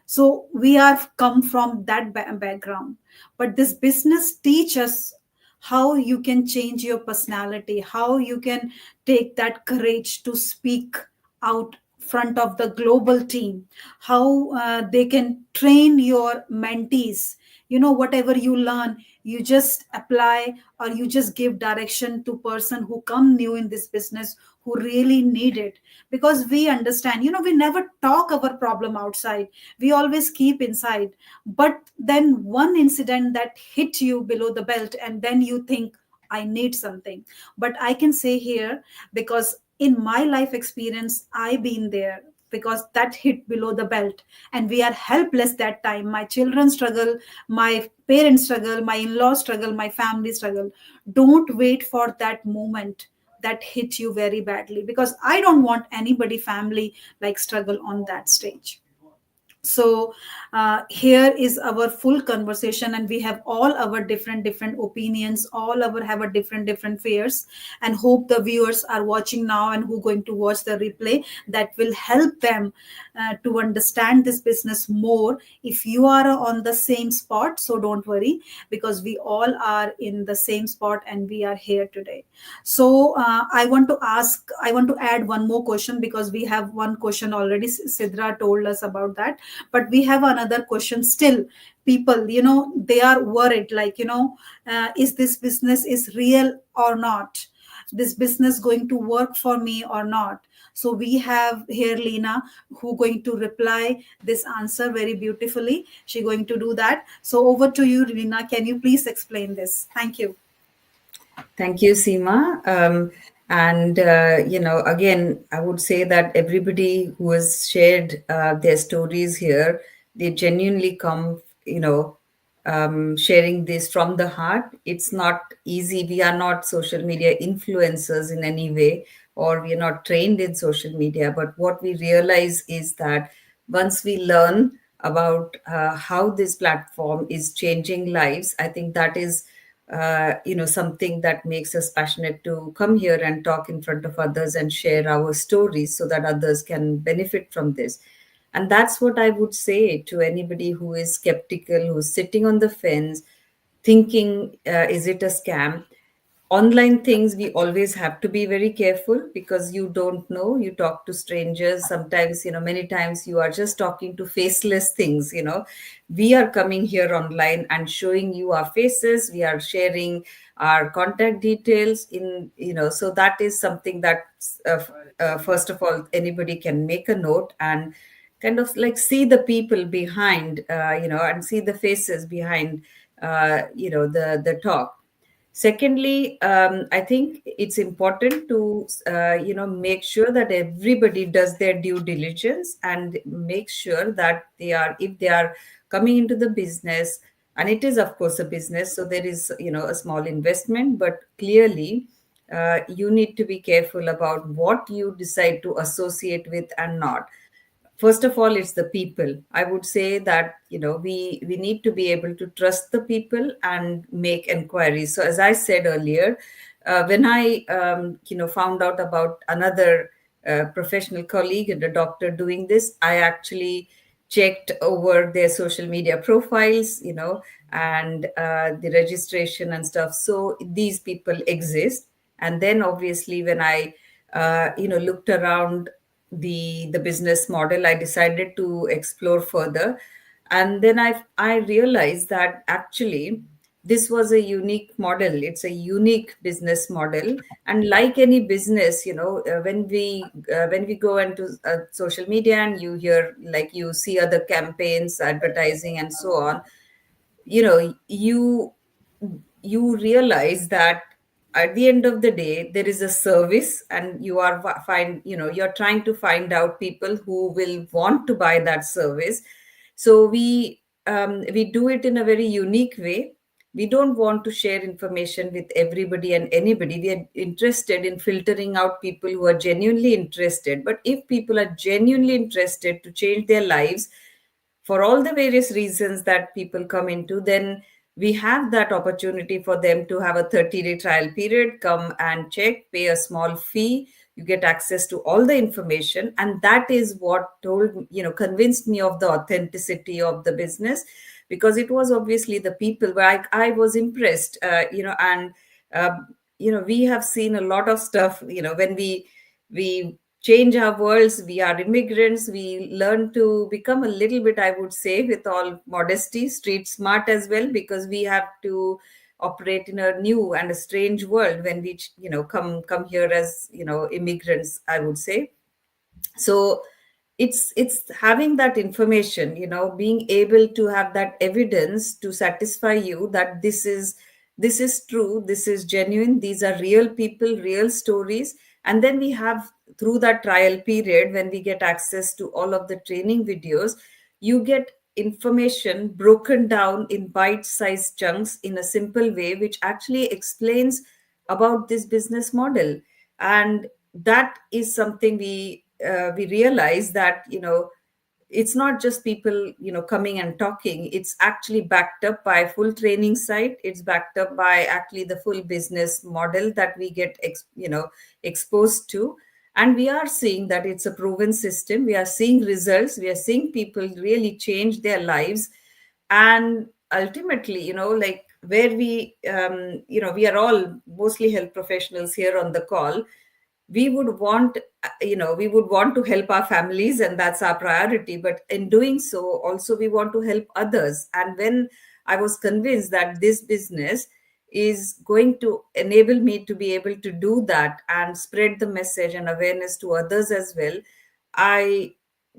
Speaker 1: So we are come from that background. But this business teach us how you can change your personality, how you can take that courage to speak out front of the global team, how they can train your mentees. Whatever you learn, you just apply, or you just give direction to person who come new in this business, who really need it. Because we understand, we never talk our problem outside, we always keep inside. But then one incident that hit you below the belt, and then you think, I need something. But I can say here, because in my life experience, I've been there, because that hit below the belt, and we are helpless that time. My children struggle, my parents struggle, my in-laws struggle, my family struggle. Don't wait for that moment that hit you very badly, because I don't want anybody family like struggle on that stage. So here is our full conversation, and we have all our different opinions, all our have a different fears. And hope the viewers are watching now and who going to watch the replay, that will help them to understand this business more. If you are on the same spot, so don't worry, because we all are in the same spot and we are here today. So I want to add one more question, because we have one question already, Sidra told us about that. But we have another question still. People, they are worried, like, is this business is real or not? This business going to work for me or not? So we have here Lena, who going to reply this answer very beautifully. She going to do that. So over to you, Lena, can you please explain this? Thank you.
Speaker 4: Thank you, Seema. Again, I would say that everybody who has shared their stories here, they genuinely come, sharing this from the heart. It's not easy. We are not social media influencers in any way, or we are not trained in social media. But what we realize is that once we learn about how this platform is changing lives, I think that is something that makes us passionate to come here and talk in front of others and share our stories so that others can benefit from this. And that's what I would say to anybody who is skeptical, who's sitting on the fence, thinking, is it a scam? Online things, we always have to be very careful, because you don't know, you talk to strangers sometimes, many times you are just talking to faceless things. We are coming here online and showing you our faces, we are sharing our contact details in, so that is something that, first of all, anybody can make a note and kind of like see the people behind, and see the faces behind, the talk. Secondly, I think it's important to make sure that everybody does their due diligence and make sure that they are, if they are coming into the business, and it is of course a business, so there is, a small investment, but clearly, you need to be careful about what you decide to associate with and not. First of all, it's the people. I would say that, we need to be able to trust the people and make inquiries. So as I said earlier, when I found out about another professional colleague and a doctor doing this, I actually checked over their social media profiles, and the registration and stuff, so these people exist. And then obviously when I looked around the business model, I decided to explore further. And then I realized that actually this was a unique model, it's a unique business model. And like any business, when we go into social media and you hear, like, you see other campaigns, advertising and so on, you realize that at the end of the day there is a service, and you are find you're trying to find out people who will want to buy that service. So we do it in a very unique way. We don't want to share information with everybody and anybody. We are interested in filtering out people who are genuinely interested. But if people are genuinely interested to change their lives for all the various reasons that people come into, then we have that opportunity for them to have a 30-day trial period, come and check, pay a small fee, you get access to all the information. And that is what convinced me of the authenticity of the business, because it was obviously the people where I was impressed, and we have seen a lot of stuff, when we change our worlds, we are immigrants, we learn to become a little bit, I would say, with all modesty, street smart as well, because we have to operate in a new and a strange world when we come here as immigrants, I would say. So it's having that information, being able to have that evidence to satisfy you that this is true, this is genuine, these are real people, real stories. And then we have, through that trial period, when we get access to all of the training videos, you get information broken down in bite-sized chunks in a simple way, which actually explains about this business model. And that is something we realize that it's not just people coming and talking, it's actually backed up by a full training site, it's backed up by actually the full business model that we get exposed to. And we are seeing that it's a proven system, we are seeing results, we are seeing people really change their lives. And ultimately, like, where we are all mostly health professionals here on the call, we would want we would want to help our families, and that's our priority. But in doing so, also we want to help others. And when I was convinced that this business is going to enable me to be able to do that and spread the message and awareness to others as well, I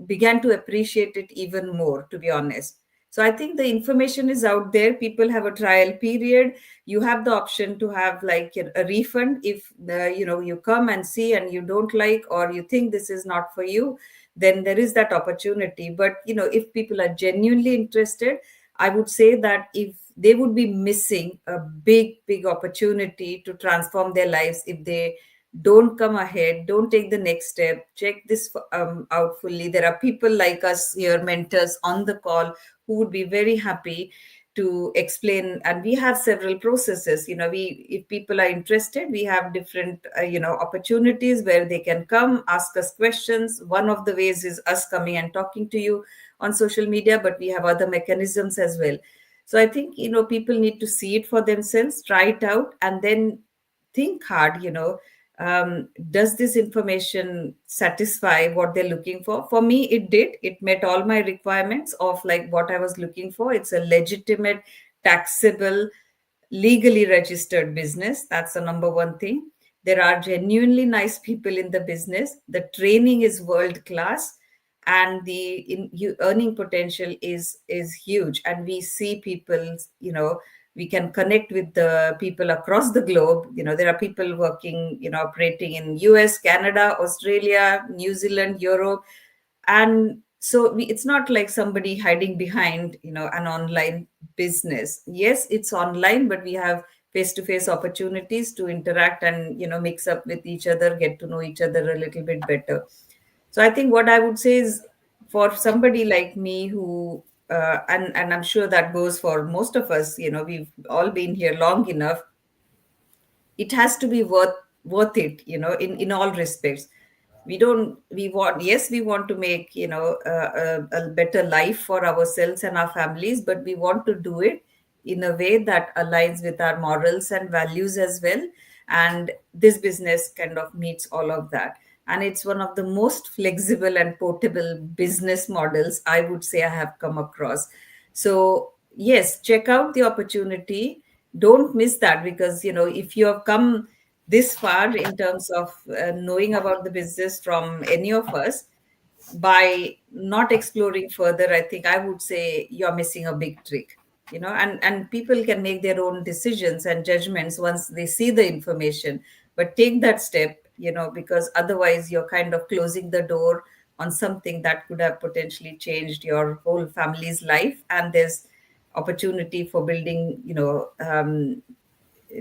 Speaker 4: began to appreciate it even more, to be honest. So I think the information is out there. People have a trial period. You have the option to have like a refund if you come and see and you don't like, or you think this is not for you, then there is that opportunity. But if people are genuinely interested, I would say that if they would be missing a big opportunity to transform their lives if they don't come ahead, don't take the next step, check this out fully. There are people like us here, mentors on the call, who would be very happy to explain. And we have several processes. We, if people are interested, we have different opportunities where they can come ask us questions. One of the ways is us coming and talking to you on social media, but we have other mechanisms as well. So I think people need to see it for themselves, try it out, and then think hard. Does this information satisfy what they're looking for? For me, it did. It met all my requirements of like what I was looking for. It's a legitimate, taxable, legally registered business. That's the number one thing. There are genuinely nice people in the business. The training is world class, and the earning potential is huge. And we see people, we can connect with the people across the globe. There are people working, operating in US, Canada, Australia, New Zealand, Europe. And so it's not like somebody hiding behind an online business. Yes, it's online, but we have face to face opportunities to interact and mix up with each other, get to know each other a little bit better. So I think what I would say is, for somebody like me who and I'm sure that goes for most of us, we've all been here long enough, it has to be worth it, in all respects. We want, yes, we want to make a better life for ourselves and our families, but we want to do it in a way that aligns with our morals and values as well. And this business kind of meets all of that, and it's one of the most flexible and portable business models I would say I have come across. So yes, check out the opportunity. Don't miss that, because if you have come this far in terms of knowing about the business from any of us, by not exploring further, I think I would say you're missing a big trick. And people can make their own decisions and judgments once they see the information. But take that step, because otherwise you're kind of closing the door on something that could have potentially changed your whole family's life. And there's opportunity for building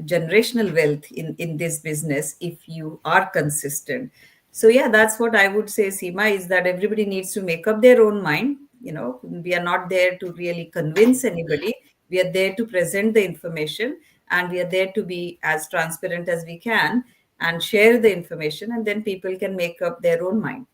Speaker 4: generational wealth in this business if you are consistent. So yeah, that's what I would say, Seema, is that everybody needs to make up their own mind. We are not there to really convince anybody. We are there to present the information, and we are there to be as transparent as we can and share the information, and then people can make up their own mind.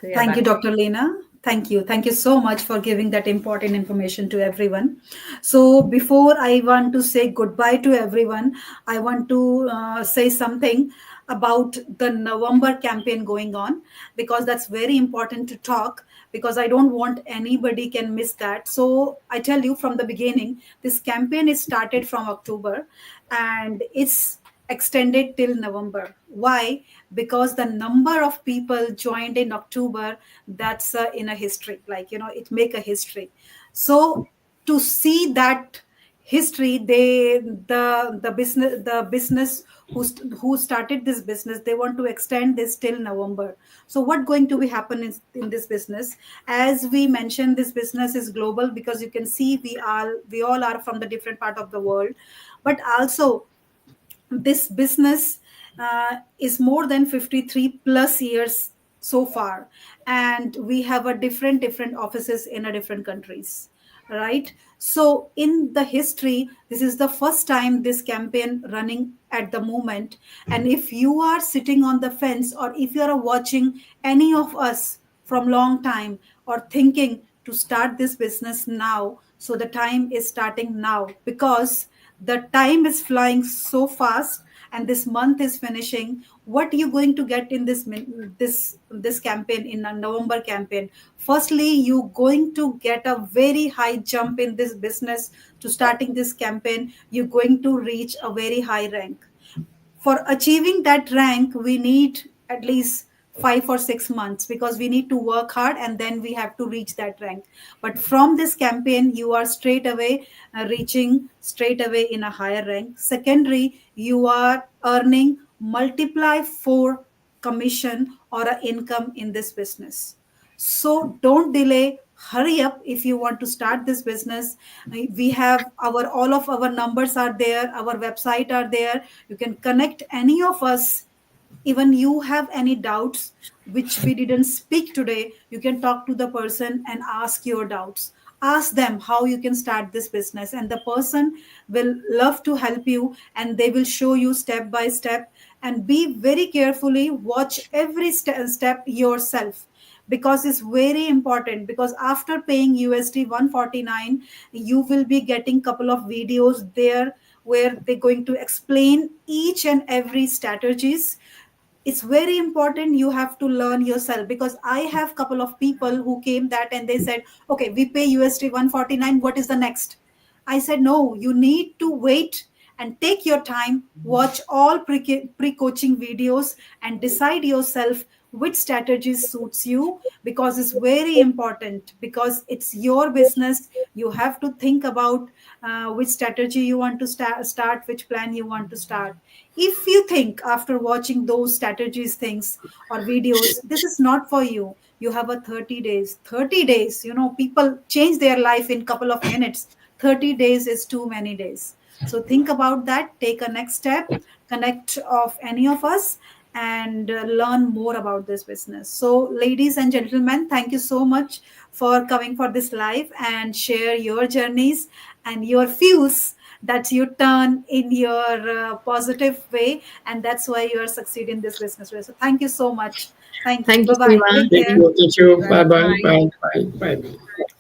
Speaker 4: So yeah,
Speaker 1: Thank you,
Speaker 4: back to
Speaker 1: Dr. Lena. Thank you. Thank you so much for giving that important information to everyone. So, before I want to say goodbye to everyone, I want to say something about the November campaign going on, because that's very important to talk, because I don't want anybody can miss that. So, I tell you from the beginning, this campaign is started from October, and it's extended till November. Why? Because the number of people joined in October, that's in a history. Like, it make a history. So to see that history, the business who started this business, they want to extend this till November. So what going to be happen in this business? As we mentioned, this business is global, because you can see we all are from the different part of the world. But also, this business is more than 53 plus years so far, and we have a different offices in a different countries, right? So in the history, this is the first time this campaign running at the moment. And if you are sitting on the fence, or if you are watching any of us from long time, or thinking to start this business now, so the time is starting now, because the time is flying so fast, and this month is finishing. What are you going to get in this campaign, in a November campaign? Firstly, you going to get a very high jump in this business. To starting this campaign, you're going to reach a very high rank. For achieving that rank, we need at least 5 or 6 months, because we need to work hard, and then we have to reach that rank. But from this campaign, you are straight away reaching straight away in a higher rank. Secondary, you are earning multiply for commission or a income in this business. So don't delay, hurry up if you want to start this business. We have our all of our numbers are there, our website are there. You can connect any of us. Even you have any doubts which we didn't speak today, you can talk to the person and ask your doubts. ask them how you can start this business, and the person will love to help you, and they will show you step by step. And be very carefully, watch every step yourself, because it's very important. Because after paying USD 149, you will be getting couple of videos there where they're going to explain each and every strategies. It's very important, you have to learn yourself. Because I have couple of people who came that and they said, okay, we pay USD 149, what is the next? I said, no, you need to wait and take your time, watch all pre-coaching videos, and decide yourself which strategies suits you. Because it's very important, because it's your business. You have to think about which strategy you want to start, which plan you want to start. If you think after watching those strategies things or videos, this is not for you, you have a 30 days. 30 days, people change their life in couple of minutes. 30 days is too many days. So think about that, take a next step, connect of any of us, and learn more about this business. So ladies and gentlemen, thank you so much for coming for this live and share your journeys and your fuels that you turn in your positive way, and that's why you are succeeding in this business way. So thank you so much. Thank you.
Speaker 2: Thank you,
Speaker 1: Bye bye,
Speaker 2: Seema.
Speaker 1: take
Speaker 3: Thank
Speaker 1: care.
Speaker 3: you. Thank you.
Speaker 4: Well,
Speaker 3: Bye bye.
Speaker 4: bye.
Speaker 3: Bye bye. Bye.